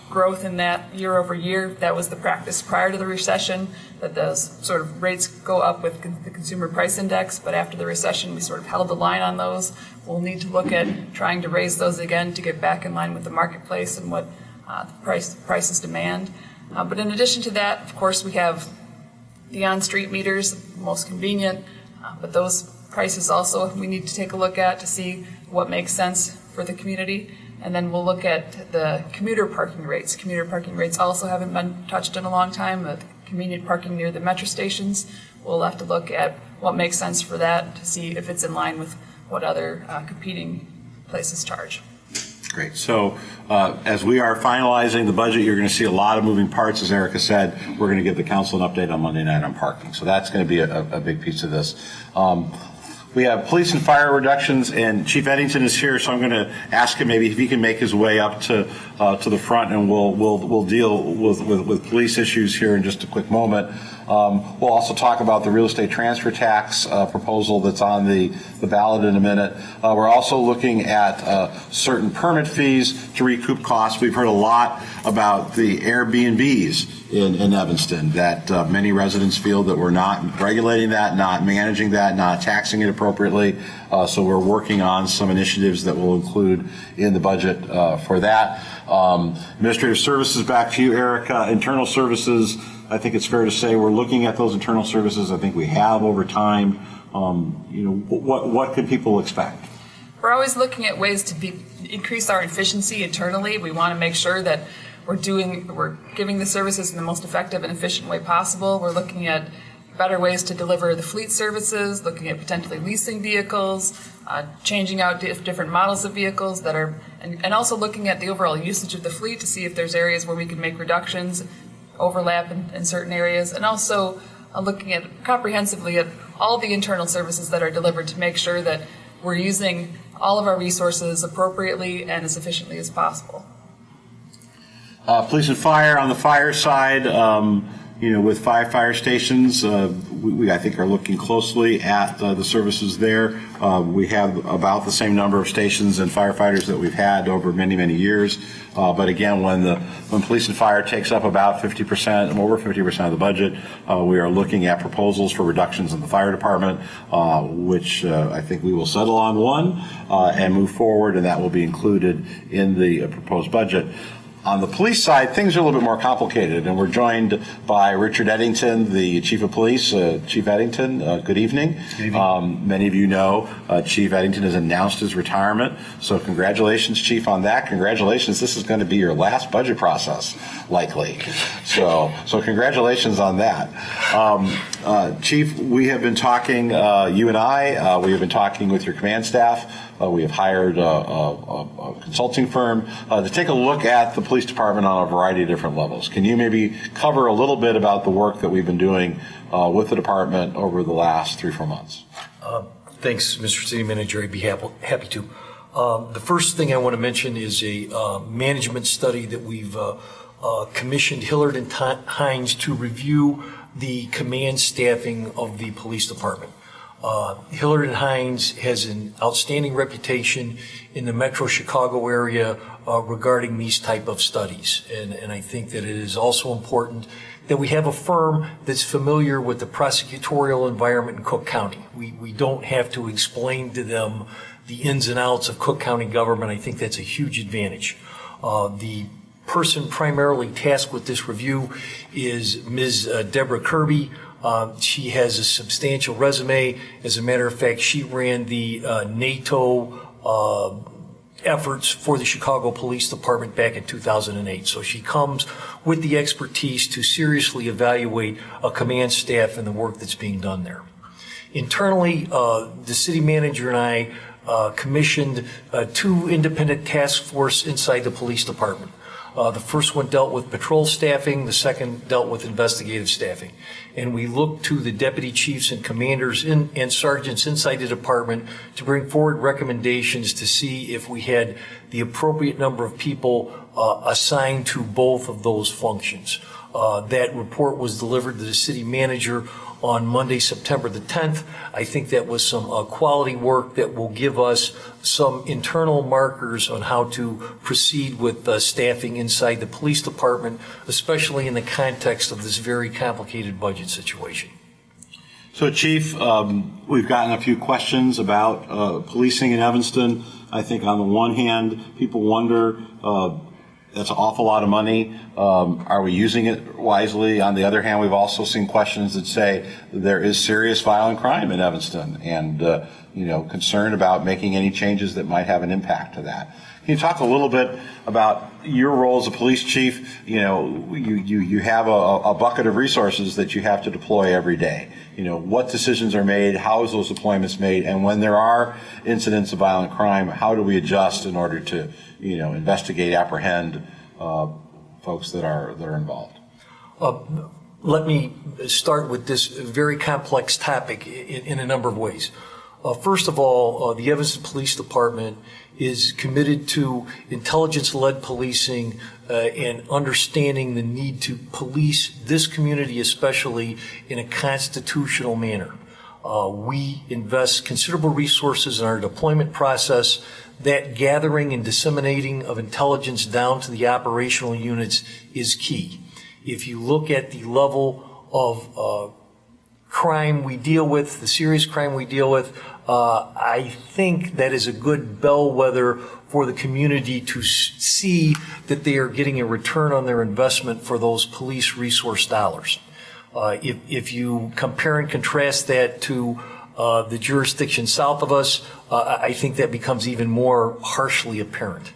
growth in that year over year. That was the practice prior to the recession, that those sort of rates go up with the consumer price index. But after the recession, we sort of held the line on those. We'll need to look at trying to raise those again to get back in line with the marketplace and what the prices demand. But in addition to that, of course, we have the on-street meters, most convenient, but those prices also we need to take a look at to see what makes sense for the community. And then we'll look at the commuter parking rates. Commuter parking rates also haven't been touched in a long time. Convenient parking near the metro stations, we'll have to look at what makes sense for that to see if it's in line with what other competing places charge. Great. So as we are finalizing the budget, you're going to see a lot of moving parts. As Erica said, we're going to give the council an update on Monday night on parking. So that's going to be a big piece of this. We have police and fire reductions, and Chief Eddington is here, so I'm going to ask him maybe if he can make his way up to the front, and we'll deal with police issues here in just a quick moment. We'll also talk about the real estate transfer tax proposal that's on the ballot in a minute. We're also looking at certain permit fees to recoup costs. We've heard a lot about the Airbnbs in Evanston, that many residents feel that we're not regulating that, not managing that, not taxing it appropriately. So we're working on some initiatives that will include in the budget for that. Administrative services, back to you, Erica. Internal services, I think it's fair to say we're looking at those internal services. I think we have over time. What could people expect? We're always looking at ways to increase our efficiency internally. We want to make sure that we're giving the services in the most effective and efficient way possible. We're looking at better ways to deliver the fleet services, looking at potentially leasing vehicles, changing out different models of vehicles that are, and also looking at the overall usage of the fleet to see if there's areas where we can make reductions, overlap in certain areas, and also looking at comprehensively at all the internal services that are delivered to make sure that we're using all of our resources appropriately and as efficiently as possible. Police and fire, on the fire side, with 5 fire stations, we I think are looking closely at the services there. We have about the same number of stations and firefighters that we've had over many, many years. But again, when police and fire takes up about 50%, over 50% of the budget, we are looking at proposals for reductions in the fire department, which I think we will settle on one and move forward, and that will be included in the proposed budget. On the police side, things are a little bit more complicated, and we're joined by Richard Eddington, the Chief of Police. Chief Eddington, good evening. Good evening. Many of you know Chief Eddington has announced his retirement, so congratulations, Chief, on that. Congratulations. This is going to be your last budget process, likely. So congratulations on that. Chief, we have been talking, you and I, we have been talking with your command staff. We have hired a consulting firm to take a look at the police department on a variety of different levels. Can you maybe cover a little bit about the work that we've been doing with the department over the last 3-4 months? Thanks, Mr. City Manager. I'd be happy to. The first thing I want to mention is a management study that we've commissioned Hillard and Hines to review the command staffing of the police department. Hillard and Hines has an outstanding reputation in the Metro Chicago area regarding these type of studies. And I think that it is also important that we have a firm that's familiar with the prosecutorial environment in Cook County. We don't have to explain to them the ins and outs of Cook County government. I think that's a huge advantage. The person primarily tasked with this review is Ms. Deborah Kirby. She has a substantial resume. As a matter of fact, she ran the NATO efforts for the Chicago Police Department back in 2008. So she comes with the expertise to seriously evaluate a command staff and the work that's being done there. Internally, the city manager and I commissioned 2 independent task force inside the police department. The first one dealt with patrol staffing, the second dealt with investigative staffing. And we looked to the deputy chiefs and commanders and sergeants inside the department to bring forward recommendations to see if we had the appropriate number of people assigned to both of those functions. That report was delivered to the city manager on Monday, September the 10th. I think that was some quality work that will give us some internal markers on how to proceed with staffing inside the police department, especially in the context of this very complicated budget situation. So, Chief, we've gotten a few questions about policing in Evanston. I think on the one hand, people wonder, That's an awful lot of money. Are we using it wisely? On the other hand, we've also seen questions that say there is serious violent crime in Evanston and, concern about making any changes that might have an impact to that. Can you talk a little bit about your role as a police chief? You have a bucket of resources that you have to deploy every day. What decisions are made? How is those deployments made? And when there are incidents of violent crime, how do we adjust in order to, investigate, apprehend folks that are involved? Let me start with this very complex topic in a number of ways. First of all, the Evanston Police Department is committed to intelligence-led policing and understanding the need to police this community, especially in a constitutional manner. We invest considerable resources in our deployment process. That gathering and disseminating of intelligence down to the operational units is key. If you look at the level of crime we deal with, the serious crime we deal with, I think that is a good bellwether for the community to see that they are getting a return on their investment for those police resource dollars. If you compare and contrast that to the jurisdiction south of us, I think that becomes even more harshly apparent.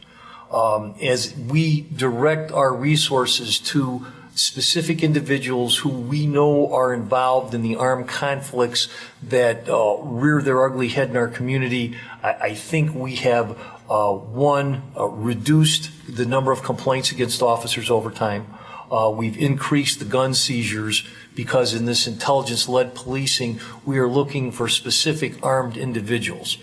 As we direct our resources to specific individuals who we know are involved in the armed conflicts that rear their ugly head in our community, I think we have, reduced the number of complaints against officers over time. We've increased the gun seizures because in this intelligence-led policing, we are looking for specific armed individuals.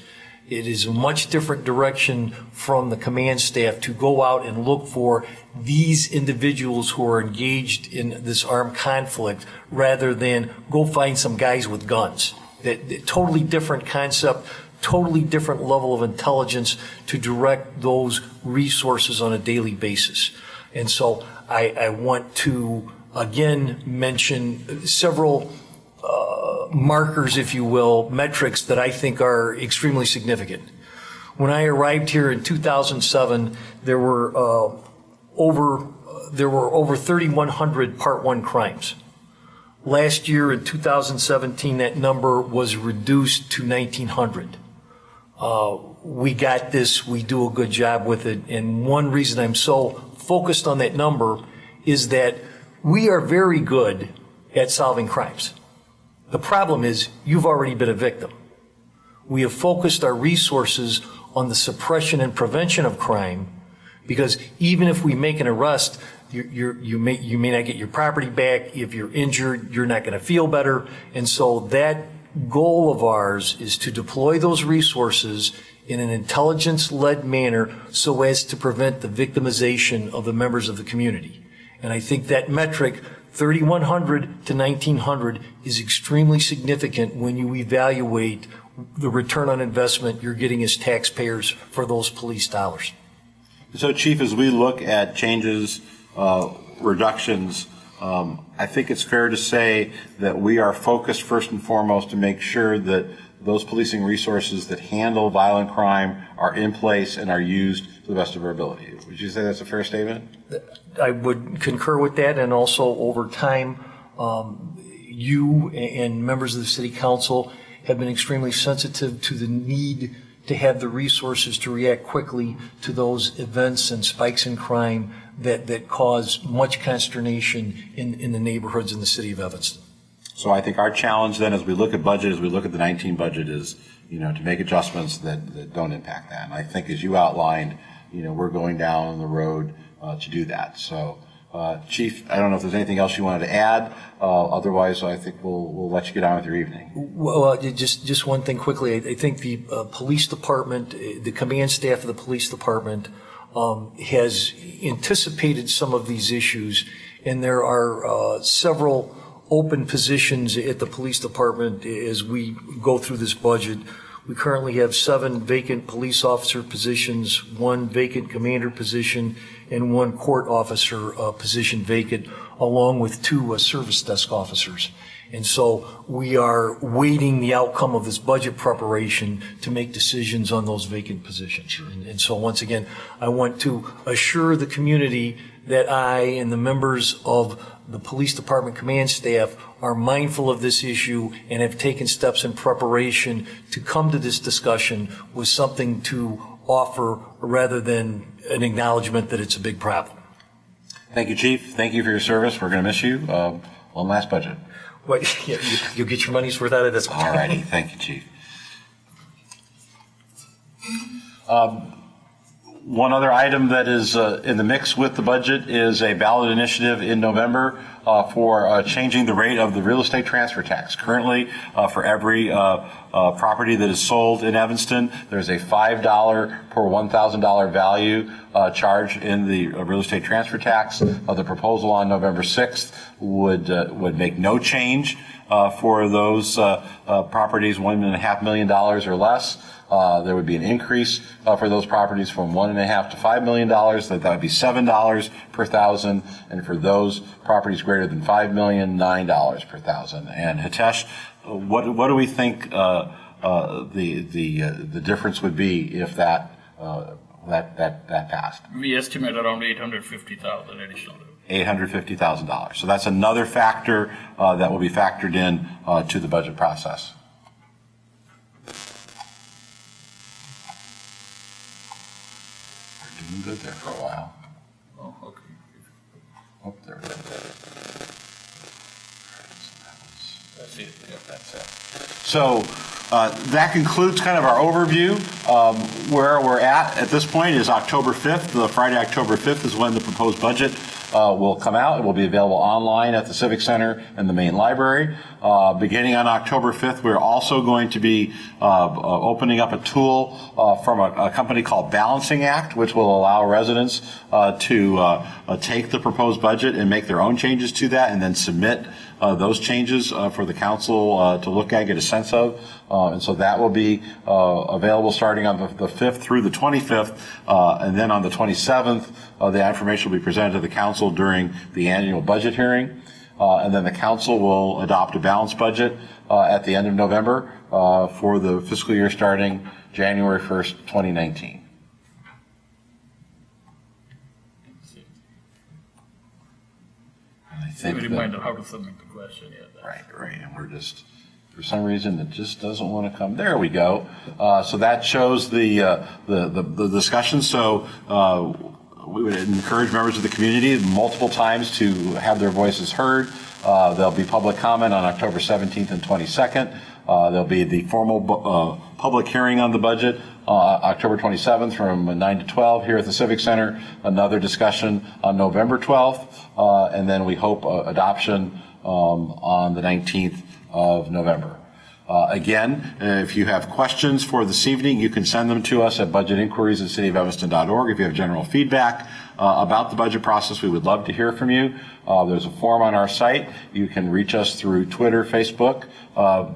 It is a much different direction from the command staff to go out and look for these individuals who are engaged in this armed conflict rather than go find some guys with guns. That totally different concept, totally different level of intelligence to direct those resources on a daily basis. And so I want to again mention several markers, if you will, metrics that I think are extremely significant. When I arrived here in 2007, there were over 3,100 Part 1 crimes. Last year in 2017, that number was reduced to 1,900. We got this. We do a good job with it. And one reason I'm so focused on that number is that we are very good at solving crimes. The problem is you've already been a victim. We have focused our resources on the suppression and prevention of crime because even if we make an arrest, you may not get your property back. If you're injured, you're not going to feel better. And so that goal of ours is to deploy those resources in an intelligence-led manner so as to prevent the victimization of the members of the community. And I think that metric, 3,100 to 1,900, is extremely significant when you evaluate the return on investment you're getting as taxpayers for those police dollars. So, Chief, as we look at changes, reductions, I think it's fair to say that we are focused first and foremost to make sure that those policing resources that handle violent crime are in place and are used to the best of our ability. Would you say that's a fair statement? I would concur with that, and also over time, you and members of the City Council have been extremely sensitive to the need to have the resources to react quickly to those events and spikes in crime that cause much consternation in the neighborhoods in the city of Evanston. So I think our challenge then as we look at budget, as we look at the 19 budget is, to make adjustments that don't impact that. And I think as you outlined, we're going down the road to do that. So, Chief, I don't know if there's anything else you wanted to add. Otherwise, I think we'll let you get on with your evening. Well, just one thing quickly. I think the police department, the command staff of the police department, has anticipated some of these issues, and there are several open positions at the police department as we go through this budget. We currently have 7 vacant police officer positions, 1 vacant commander position, and 1 court officer position vacant. along with 2 service desk officers. And so we are waiting the outcome of this budget preparation to make decisions on those vacant positions. And so once again, I want to assure the community that I and the members of the police department command staff are mindful of this issue and have taken steps in preparation to come to this discussion with something to offer rather than an acknowledgement that it's a big problem. Thank you, Chief. Thank you for your service. We're going to miss you. One last budget. Well, yeah, you'll get your money's worth out of this. All righty. Thank you, Chief. One other item that is in the mix with the budget is a ballot initiative in November for changing the rate of the real estate transfer tax. Currently, for every property that is sold in Evanston, there's a $5 per $1,000 value charge in the real estate transfer tax. The proposal on November 6th would make no change for those properties $1.5 million or less. There would be an increase for those properties from $1.5 to $5 million. That would be $7 per thousand, and for those properties greater than $5 million, $9 per thousand. And Hitesh, what do we think the difference would be if that passed? We estimate around 850,000 additional. $850,000. So that's another factor that will be factored in to the budget process. We're doing good there for a while. Oh, okay. Oh, there we go. That's it. Yeah. That's it. So that concludes kind of our overview. Where we're at this point is October 5th. The Friday, October 5th is when the proposed budget will come out. It will be available online at the Civic Center and the main library. Beginning on October 5th, we're also going to be opening up a tool from a company called Balancing Act, which will allow residents to take the proposed budget and make their own changes to that and then submit those changes for the council to look at, get a sense of. And so that will be available starting on the 5th through the 25th. And then on the 27th, the information will be presented to the council during the annual budget hearing. And then the council will adopt a balanced budget at the end of November for the fiscal year starting January 1st, 2019. And I think Give a reminder how to submit the question. Yeah, right. And we're just, for some reason, it just doesn't want to come. There we go. So that shows the discussion. So we would encourage members of the community multiple times to have their voices heard. There'll be public comment on October 17th and 22nd. There'll be the formal public hearing on the budget October 27th from 9 to 12 here at the Civic Center. Another discussion on November 12th. And then we hope adoption on the 19th of November. Again, if you have questions for this evening, you can send them to us at budgetinquiries@cityofevanston.org. If you have general feedback about the budget process, we would love to hear from you. There's a form on our site. You can reach us through Twitter, Facebook.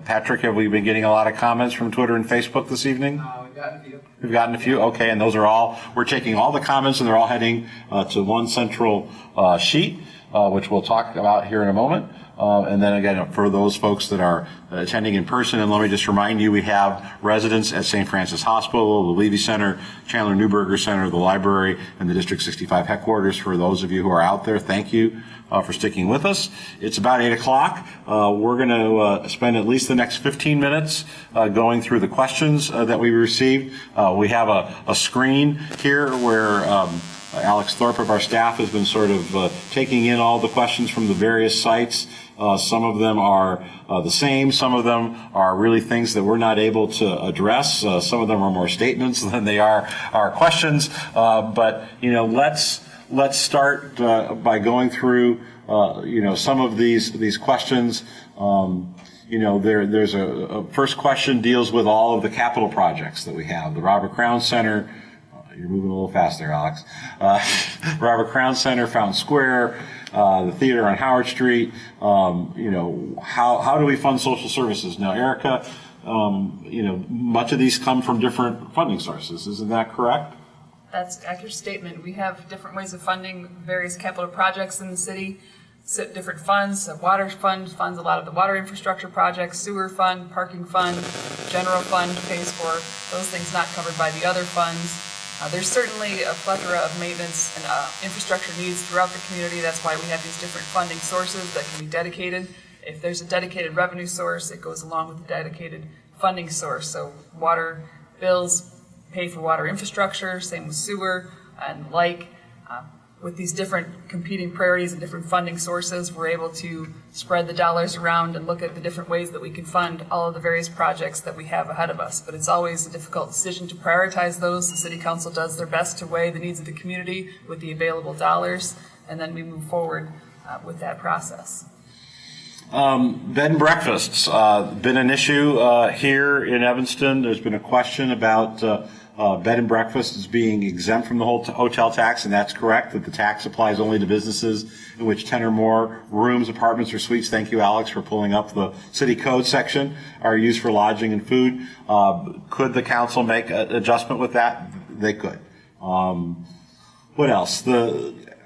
Patrick, have we been getting a lot of comments from Twitter and Facebook this evening? We've gotten a few. We've gotten a few? Okay, and those are all, we're taking all the comments and they're all heading to one central sheet, which we'll talk about here in a moment. And then again, for those folks that are attending in person, and let me just remind you, we have residents at St. Francis Hospital, the Levy Center, Chandler Newberger Center, the library, and the District 65 headquarters. For those of you who are out there, thank you for sticking with us. It's about 8 o'clock. We're going to spend at least the next 15 minutes going through the questions that we received. We have a screen here where Alex Thorpe of our staff has been sort of taking in all the questions from the various sites. Some of them are the same. Some of them are really things that we're not able to address. Some of them are more statements than they are questions. But, let's start by going through, some of these questions. There's a first question deals with all of the capital projects that we have. The Robert Crown Center. You're moving a little fast there, Alex. Robert Crown Center, Fountain Square, the theater on Howard Street. How do we fund social services? Now, Erica, much of these come from different funding sources. Isn't that correct? That's an accurate statement. We have different ways of funding various capital projects in the city. different funds. The water fund funds a lot of the water infrastructure projects, sewer fund, parking fund, general fund pays for those things not covered by the other funds. There's certainly a plethora of maintenance and infrastructure needs throughout the community. That's why we have these different funding sources that can be dedicated. If there's a dedicated revenue source, it goes along with the dedicated funding source. So water bills pay for water infrastructure, same with sewer and like. With these different competing priorities and different funding sources, we're able to spread the dollars around and look at the different ways that we can fund all of the various projects that we have ahead of us. But it's always a difficult decision to prioritize those. The City Council does their best to weigh the needs of the community with the available dollars, and then we move forward with that process. Bed and breakfasts, been an issue here in Evanston. There's been a question about bed and breakfast is being exempt from the hotel tax, and that's correct, that the tax applies only to businesses in which 10 or more rooms, apartments, or suites, thank you, Alex, for pulling up the city code section, are used for lodging and food. Could the council make an adjustment with that? They could. What else?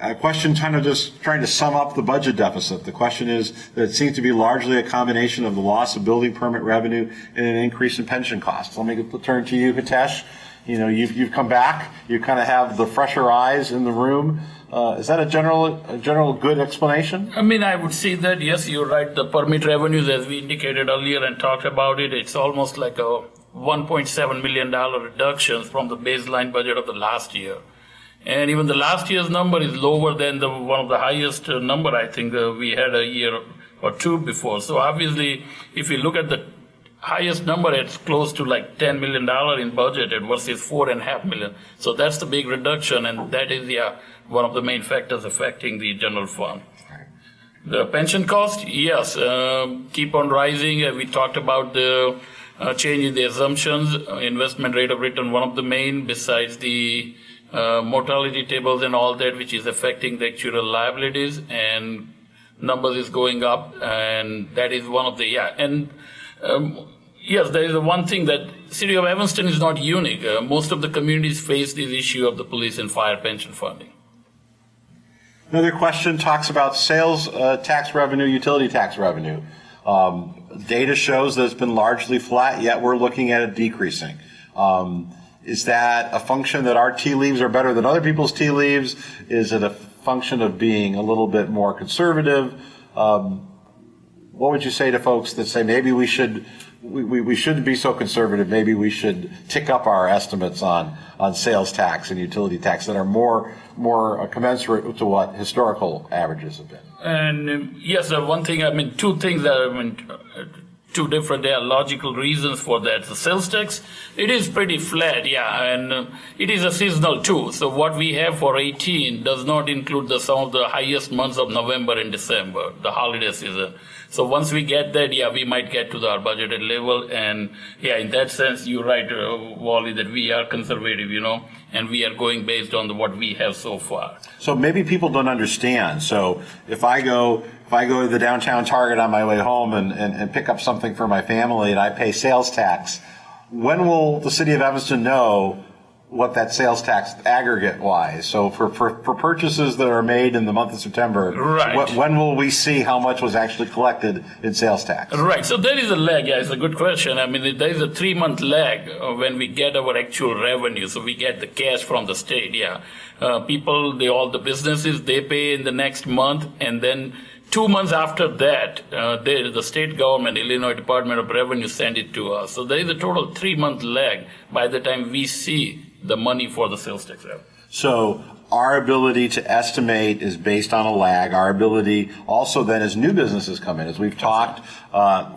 A question kind of just trying to sum up the budget deficit. The question is that it seems to be largely a combination of the loss of building permit revenue and an increase in pension costs. Let me turn to you, Hitesh. You know, you've come back. You kind of have the fresher eyes in the room. Is that a general good explanation? I mean, I would say that, yes, you're right. The permit revenues, as we indicated earlier and talked about it, it's almost like a $1.7 million reduction from the baseline budget of the last year. And even the last year's number is lower than one of the highest number I think we had a year or two before. So obviously, if you look at the highest number, it's close to like $10 million in budget versus $4.5 million. So that's the big reduction, and that is one of the main factors affecting the general fund. The pension cost, yes, keep on rising. We talked about the change in the assumptions, investment rate of return, one of the main, besides the mortality tables and all that, which is affecting the actual liabilities, and numbers is going up, and that is one of the, yes, there is one thing that City of Evanston is not unique. Most of the communities face this issue of the police and fire pension funding. Another question talks about sales tax revenue, utility tax revenue. Data shows that it's been largely flat, yet we're looking at it decreasing. Is that a function that our tea leaves are better than other people's tea leaves? Is it a function of being a little bit more conservative? What would you say to folks that say maybe we shouldn't be so conservative, maybe we should tick up our estimates on sales tax and utility tax that are more commensurate to what historical averages have been? And yes, one thing, two things that two different logical reasons for that. The sales tax, it is pretty flat, and it is a seasonal too. So what we have for 18 does not include some of the highest months of November and December, the holiday season. So once we get that, we might get to our budgeted level. And in that sense, you're right, Wally, that we are conservative, and we are going based on what we have so far. So maybe people don't understand. So if I go to the downtown Target on my way home and pick up something for my family and I pay sales tax, when will the City of Evanston know what that sales tax aggregate wise? So for purchases that are made in the month of September, right, when will we see how much was actually collected in sales tax? Right. So there is a lag. It's a good question. There is a 3-month lag when we get our actual revenue. So we get the cash from the state. People, all the businesses, they pay in the next month, and then 2 months after that, the state government, Illinois Department of Revenue, send it to us. So there is a total 3-month lag by the time we see the money for the sales tax revenue. So our ability to estimate is based on a lag. Our ability also then as new businesses come in, as we've talked,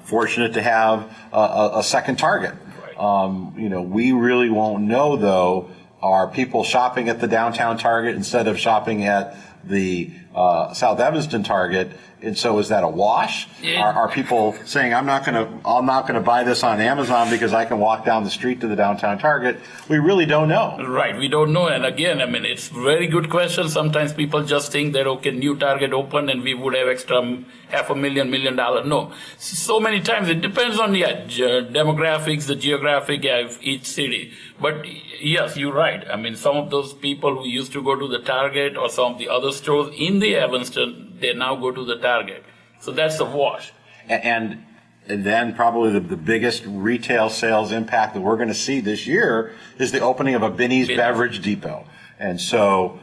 fortunate to have a second target. Right. We really won't know though, are people shopping at the downtown Target instead of shopping at the South Evanston Target? And so is that a wash? Yeah. Are people saying, I'm not going to buy this on Amazon because I can walk down the street to the downtown Target? We really don't know. Right, we don't know. And again, it's a very good question. Sometimes people just think that, okay, new Target opened and we would have extra $500,000, $1 million. No. So many times it depends on demographics, the geographic of each city. But yes, you're right. Some of those people who used to go to the Target or some of the other stores in the Evanston, they now go to the Target. So that's a wash. And then probably the biggest retail sales impact that we're going to see this year is the opening of a Binny's Beverage Depot. And so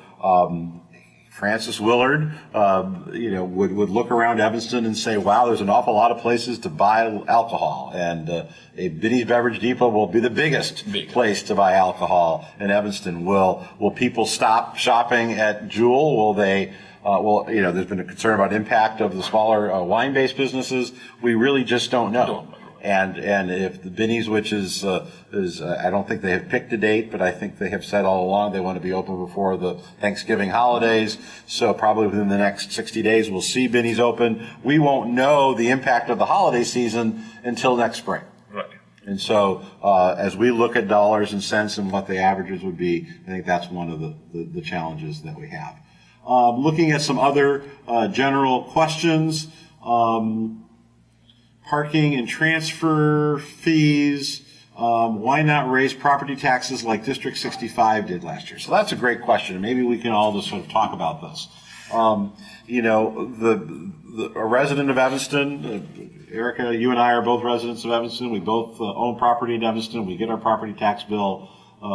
Francis Willard, would look around Evanston and say, wow, there's an awful lot of places to buy alcohol. And a Binny's Beverage Depot will be the biggest place to buy alcohol in Evanston. Will people stop shopping at Jewel? Will they... there's been a concern about impact of the smaller wine-based businesses. We really just don't know. And if the Binny's, which is I don't think they have picked a date, but I think they have said all along they want to be open before the Thanksgiving holidays. So probably within the next 60 days we'll see Binny's open. We won't know the impact of the holiday season until next spring. Right. And so as we look at dollars and cents and what the averages would be, I think that's one of the challenges that we have. Looking at some other general questions, parking and transfer fees, why not raise property taxes like District 65 did last year? So that's a great question. Maybe we can all just sort of talk about this. A resident of Evanston, Erica, you and I are both residents of Evanston. We both own property in Evanston. We get our property tax bill.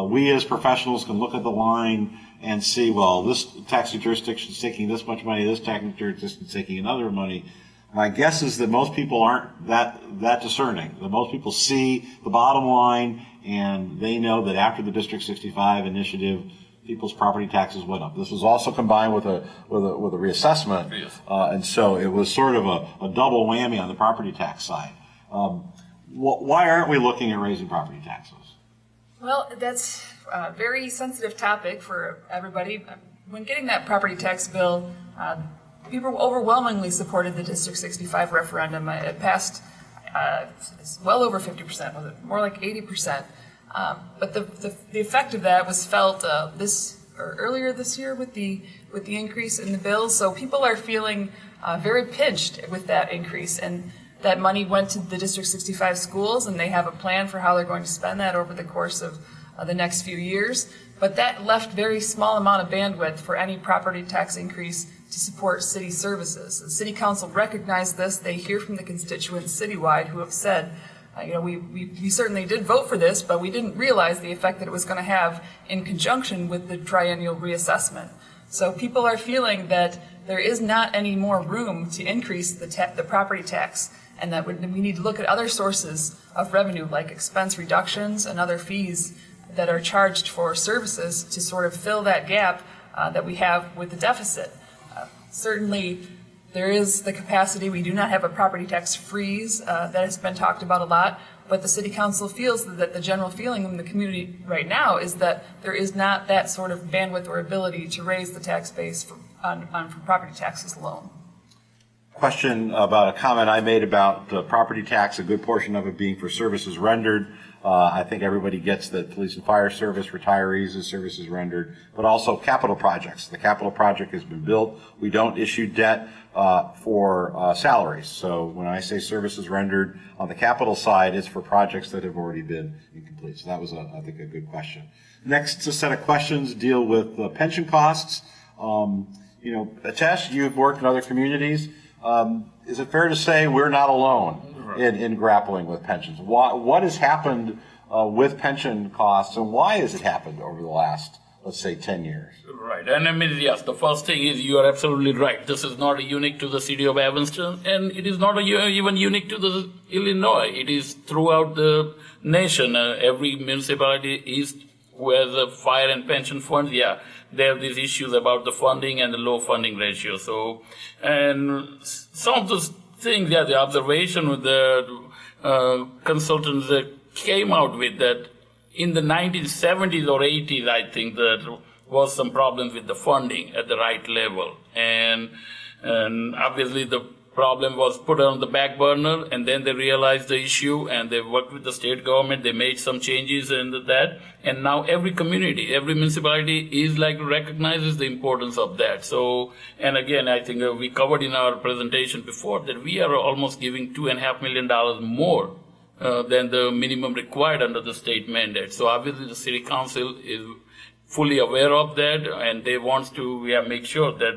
We as professionals can look at the line and see, well, this taxing jurisdiction is taking this much money, this taxing jurisdiction is taking another money. My guess is that most people aren't that discerning. That most people see the bottom line and they know that after the District 65 initiative, people's property taxes went up. This was also combined with a reassessment, Yes. And so it was sort of a double whammy on the property tax side. Why aren't we looking at raising property taxes? Well, that's a very sensitive topic for everybody. When getting that property tax bill, people overwhelmingly supported the District 65 referendum. It passed well over 50%, was it more like 80%? But the effect of that was felt earlier this year with the increase in the bills. So people are feeling very pinched with that increase, and that money went to the District 65 schools, and they have a plan for how they're going to spend that over the course of the next few years. But that left very small amount of bandwidth for any property tax increase to support city services. The City Council recognized this. They hear from the constituents citywide who have said, we certainly did vote for this, but we didn't realize the effect that it was going to have in conjunction with the triennial reassessment. So people are feeling that there is not any more room to increase the property tax, and that we need to look at other sources of revenue like expense reductions and other fees that are charged for services to sort of fill that gap that we have with the deficit. Certainly, there is the capacity. We do not have a property tax freeze that has been talked about a lot, but the City Council feels that the general feeling in the community right now is that there is not that sort of bandwidth or ability to raise the tax base on property taxes alone. Question about a comment I made about the property tax, a good portion of it being for services rendered. I think everybody gets that police and fire service, retirees is services rendered, but also capital projects. The capital project has been built. We don't issue debt for salaries. So when I say services rendered on the capital side, it's for projects that have already been incomplete. So that was, I think, a good question. Next set of questions deal with pension costs. Atesh, you've worked in other communities. Is it fair to say we're not alone in grappling with pensions? What has happened with pension costs, and why has it happened over the last, let's say, 10 years? Right. And I mean, yes, the first thing is you are absolutely right. This is not unique to the city of Evanston, and it is not even unique to the Illinois. It is throughout the nation. Every municipality is where the fire and pension funds, there are these issues about the funding and the low funding ratio. So, and some of those things, the observation with the consultants that came out with that in the 1970s or 80s, I think that was some problems with the funding at the right level. And obviously the problem was put on the back burner, and then they realized the issue and they worked with the state government. They made some changes in that, and now every community, every municipality is recognizes the importance of that. So, and again, I think we covered in our presentation before that we are almost giving $2.5 million more than the minimum required under the state mandate. So obviously the city council is fully aware of that, and they want to make sure that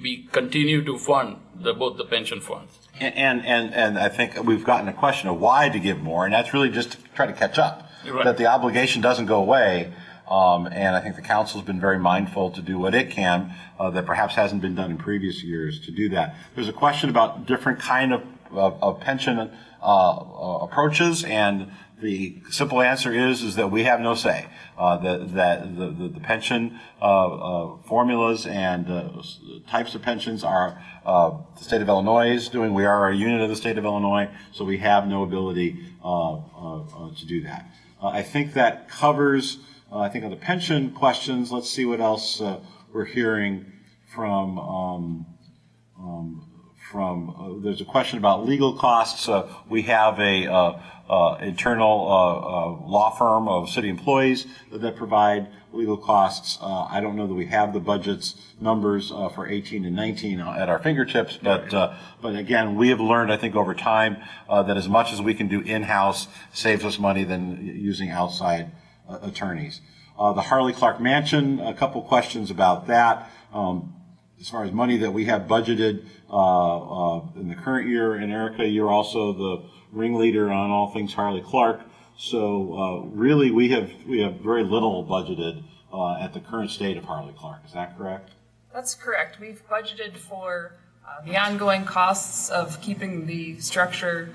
we continue to fund both the pension funds. And I think we've gotten a question of why to give more, and that's really just to try to catch up. Right. That the obligation doesn't go away, and I think the council's been very mindful to do what it can that perhaps hasn't been done in previous years to do that. There's a question about different kind of pension approaches, and the simple answer is that we have no say. That the pension formulas and types of pensions are the state of Illinois is doing. We are a unit of the state of Illinois, so we have no ability to do that. I think that covers, I think, on the pension questions. Let's see what else we're hearing from there's a question about legal costs. We have a internal law firm of city employees that provide legal costs. I don't know that we have the budget's numbers for 18 and 19 at our fingertips, but again, we have learned, I think, over time that as much as we can do in-house saves us money than using outside attorneys. The Harley Clark Mansion, a couple questions about that. As far as money that we have budgeted in the current year, and Erica, you're also the ringleader on all things Harley Clark. So really, we have very little budgeted at the current state of Harley Clark. Is that correct? That's correct. We've budgeted for the ongoing costs of keeping the structure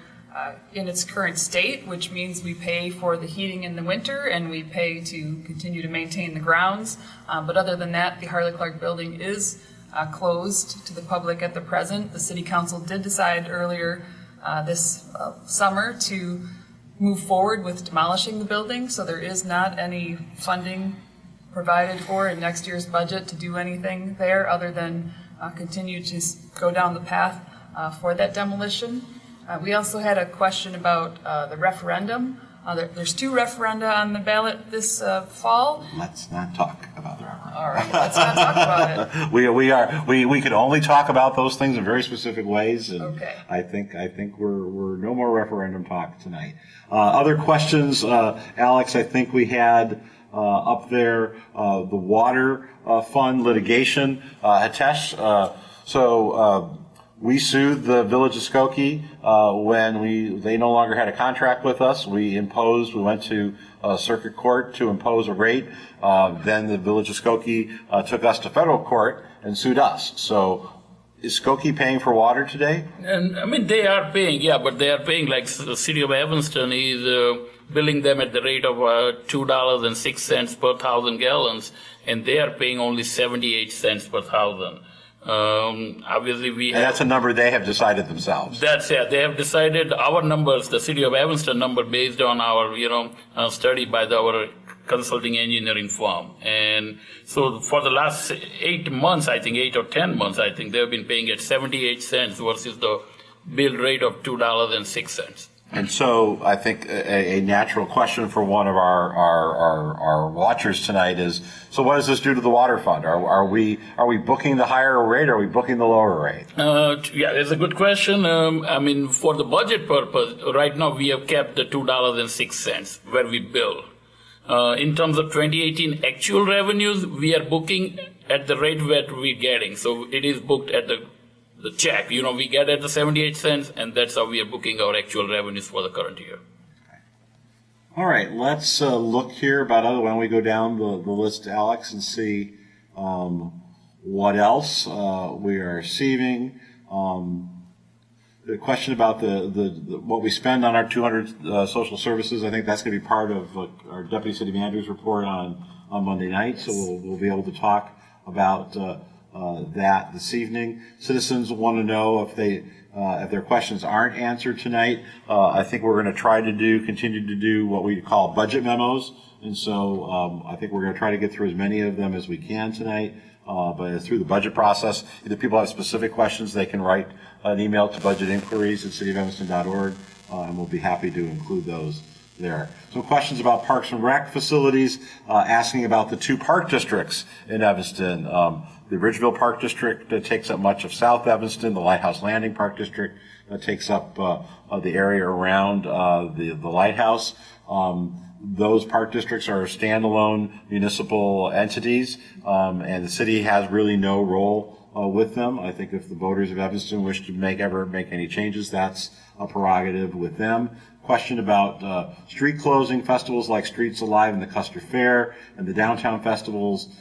in its current state, which means we pay for the heating in the winter and we pay to continue to maintain the grounds. But other than that, the Harley Clark building is closed to the public at the present. The City Council did decide earlier this summer to move forward with demolishing the building, so there is not any funding provided for in next year's budget to do anything there other than continue to go down the path for that demolition. We also had a question about the referendum. There's 2 referenda on the ballot this fall. Let's not talk about the referendum. All right, let's not talk about it. We can only talk about those things in very specific ways, and Okay. I think we're no more referendum talk tonight. Other questions, Alex? I think we had up there the water fund litigation. Hitesh, we sued the Village of Skokie when they no longer had a contract with us. We went to circuit court to impose a rate. Then the Village of Skokie took us to federal court and sued us. So is Skokie paying for water today? And I mean, they are paying, but they are paying, like the city of Evanston is billing them at the rate of $2.06 per 1,000 gallons, and they are paying only 78 cents per 1,000. Obviously, And that's a number they have decided themselves. That's it. They have decided our numbers, the city of Evanston number, based on our, study by our consulting engineering firm. And so for the last 8 months, I think 8 or 10 months, I think they've been paying at 78 cents versus the bill rate of $2.06. And so I think a natural question for one of our watchers tonight is, so what does this do to the water fund? Are we booking the higher rate or are we booking the lower rate? It's a good question. I mean, for the budget purpose, right now we have kept the $2.06 where we bill. In terms of 2018 actual revenues, we are booking at the rate that we're getting. So it is booked at the check. We get at the 78 cents, and that's how we are booking our actual revenues for the current year. All right, let's look here about why don't we go down the list, Alex, and see what else we are receiving. The question about the what we spend on our 200 social services, I think that's going to be part of our deputy city manager's report on Monday night. So we'll be able to talk about that this evening. Citizens want to know if their questions aren't answered tonight. I think we're going to try to continue to do what we call budget memos, and so I think we're going to try to get through as many of them as we can tonight. But through the budget process, if people have specific questions, they can write an email to budgetinquiries@cityoфevanston.org, and we'll be happy to include those there. Some questions about Parks and Rec facilities, asking about the 2 park districts in Evanston. the Ridgeville Park District that takes up much of South Evanston, the Lighthouse Landing Park District that takes up the area around the lighthouse. Those park districts are standalone municipal entities, and the city has really no role with them. I think if the voters of Evanston wish to make any changes, that's a prerogative with them. Question about street closing festivals like Streets Alive and the Custer Fair and the downtown festivals.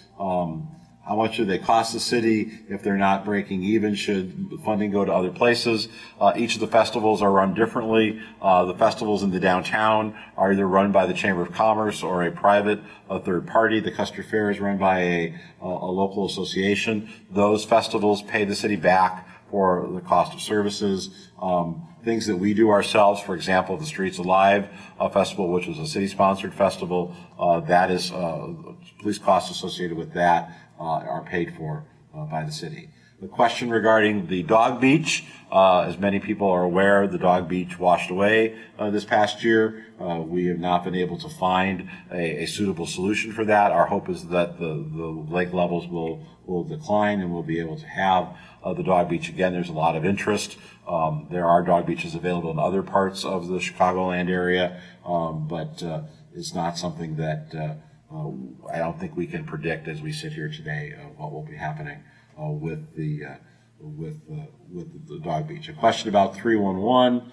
How much do they cost the city? If they're not breaking even, should funding go to other places? Each of the festivals are run differently. The festivals in the downtown are either run by the Chamber of Commerce or a private third party. The Custer Fair is run by a local association. Those festivals pay the city back for the cost of services. Things that we do ourselves, for example, the Streets Alive Festival, which was a city-sponsored festival, that is police costs associated with that are paid for by the city. The question regarding the dog beach, as many people are aware, the dog beach washed away this past year. We have not been able to find a suitable solution for that. Our hope is that the lake levels will decline and we'll be able to have the dog beach again. There's a lot of interest. There are dog beaches available in other parts of the Chicagoland area, but it's not something that I don't think we can predict as we sit here today what will be happening with the dog beach. A question about 311,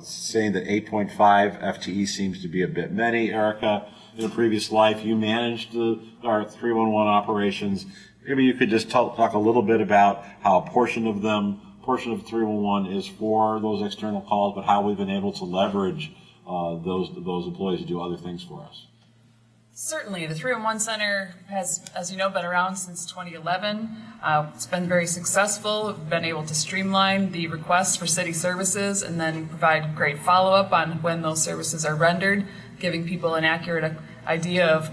saying that 8.5 FTE seems to be a bit many. Erica, in a previous life, you managed our 311 operations. Maybe you could just talk a little bit about how a portion of 311 is for those external calls, but how we've been able to leverage those employees to do other things for us. Certainly. The 311 Center has, as you know, been around since 2011. It's been very successful. We've been able to streamline the requests for city services and then provide great follow-up on when those services are rendered, giving people an accurate idea of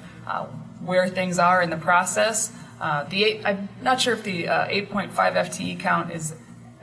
where things are in the process. I'm not sure if the 8.5 FTE count is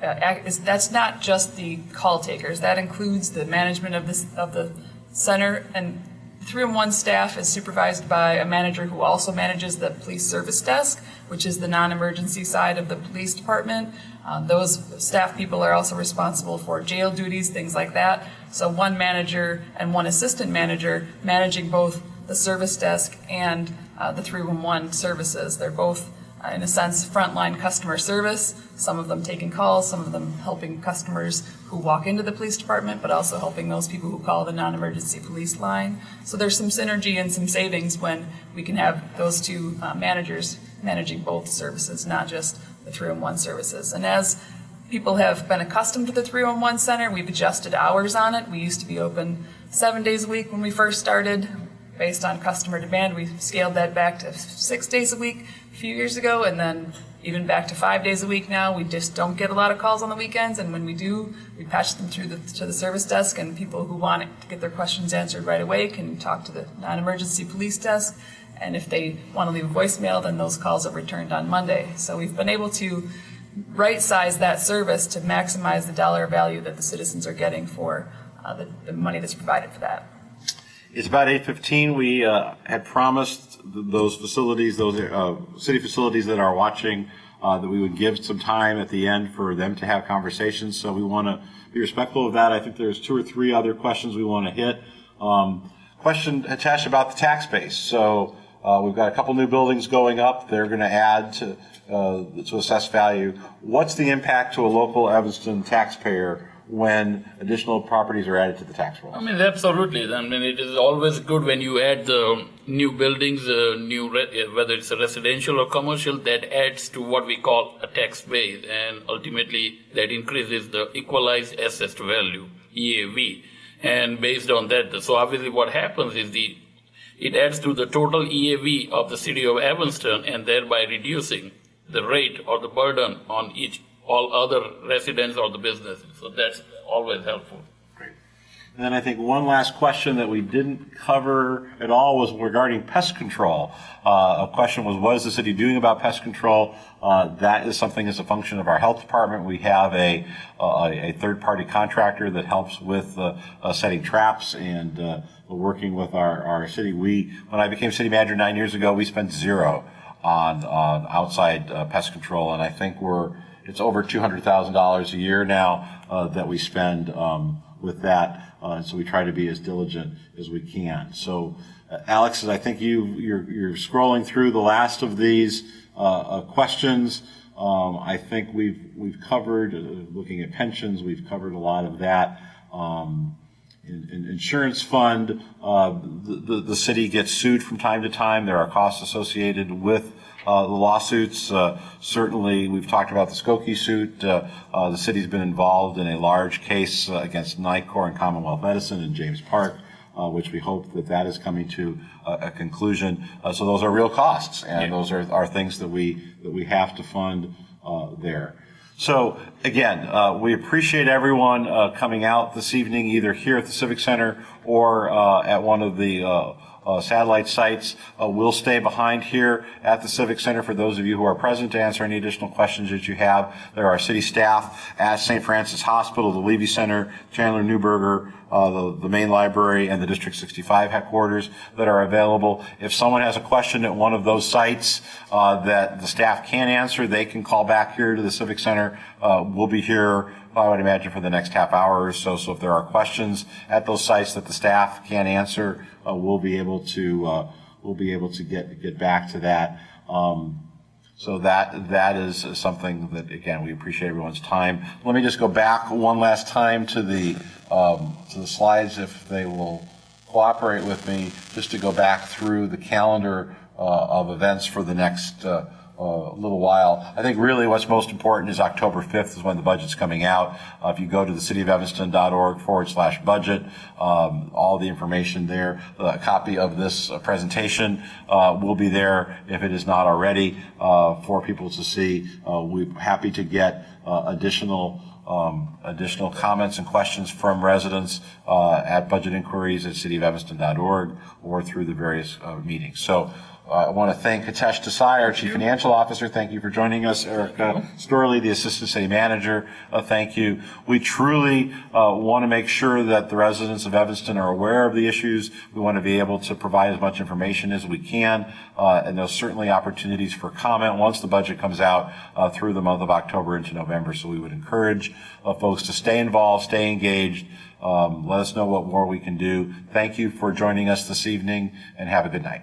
that's not just the call takers. That includes the management of the center, and 311 staff is supervised by a manager who also manages the police service desk, which is the non-emergency side of the police department. Those staff people are also responsible for jail duties, things like that. So one manager and one assistant manager managing both the service desk and the 311 services. They're both, in a sense, frontline customer service, some of them taking calls, some of them helping customers who walk into the police department, but also helping those people who call the non-emergency police line. So there's some synergy and some savings when we can have those two managers managing both services, not just the 311 services. And as people have been accustomed to the 311 Center, we've adjusted hours on it. We used to be open 7 days a week when we first started. Based on customer demand, we scaled that back to 6 days a week a few years ago, and then even back to 5 days a week now. We just don't get a lot of calls on the weekends, and when we do, we patch them through to the service desk, and people who want to get their questions answered right away can talk to the non-emergency police desk, and if they want to leave a voicemail, then those calls are returned on Monday. So we've been able to right-size that service to maximize the dollar value that the citizens are getting for the money that's provided for that. It's about 8:15. We had promised those facilities, those city facilities that are watching, that we would give some time at the end for them to have conversations. So we want to be respectful of that. I think there's 2 or 3 other questions we want to hit. Question, Hitesh, about the tax base. So we've got a couple new buildings going up. They're going to add to assessed value. What's the impact to a local Evanston taxpayer when additional properties are added to the tax roll? I mean, absolutely. I mean, it is always good when you add the new buildings, whether it's a residential or commercial, that adds to what we call a tax base, and ultimately that increases the equalized assessed value, EAV. And based on that, so obviously what happens is it adds to the total EAV of the city of Evanston, and thereby reducing the rate or the burden on all other residents or the businesses. So that's always helpful. Great. And then I think one last question that we didn't cover at all was regarding pest control. A question was, what is the city doing about pest control? That is something as a function of our health department. We have a third-party contractor that helps with setting traps and working with our city. When I became city manager 9 years ago, we spent 0 on outside pest control, and I think it's over $200,000 a year now that we spend with that, and so we try to be as diligent as we can. So, Alex, I think you're scrolling through the last of these questions. I think we've covered looking at pensions. We've covered a lot of that. In insurance fund, the city gets sued from time to time. There are costs associated with the lawsuits. Certainly, we've talked about the Skokie suit. The city's been involved in a large case against NICOR and Commonwealth Medicine in James Park, which we hope that is coming to a conclusion. So those are real costs, and those are things that we have to fund there. So again, we appreciate everyone coming out this evening, either here at the Civic Center or at one of the satellite sites. We'll stay behind here at the Civic Center for those of you who are present to answer any additional questions that you have. There are city staff at St. Francis Hospital, the Levy Center, Chandler Newberger, the main library, and the District 65 headquarters that are available. If someone has a question at one of those sites that the staff can't answer, they can call back here to the Civic Center. We'll be here, I would imagine, for the next half hour or so. So if there are questions at those sites that the staff can't answer, we'll be able to get back to that. So that is something that, again, we appreciate everyone's time. Let me just go back one last time to the slides, if they will cooperate with me, just to go back through the calendar of events for the next little while. I think really what's most important is October 5th is when the budget's coming out. If you go to the cityofevanston.org/budget, all the information there, a copy of this presentation will be there if it is not already for people to see. We're happy to get additional comments and questions from residents at budgetinquiries@cityofevanston.org or through the various meetings. So I want to thank Hitesh Desai, our Chief Financial Officer. Thank you for joining us. Erica Storley, the Assistant City Manager. Thank you. We truly want to make sure that the residents of Evanston are aware of the issues. We want to be able to provide as much information as we can, and there's certainly opportunities for comment once the budget comes out through the month of October into November. So we would encourage folks to stay involved, stay engaged. Let us know what more we can do. Thank you for joining us this evening, and have a good night.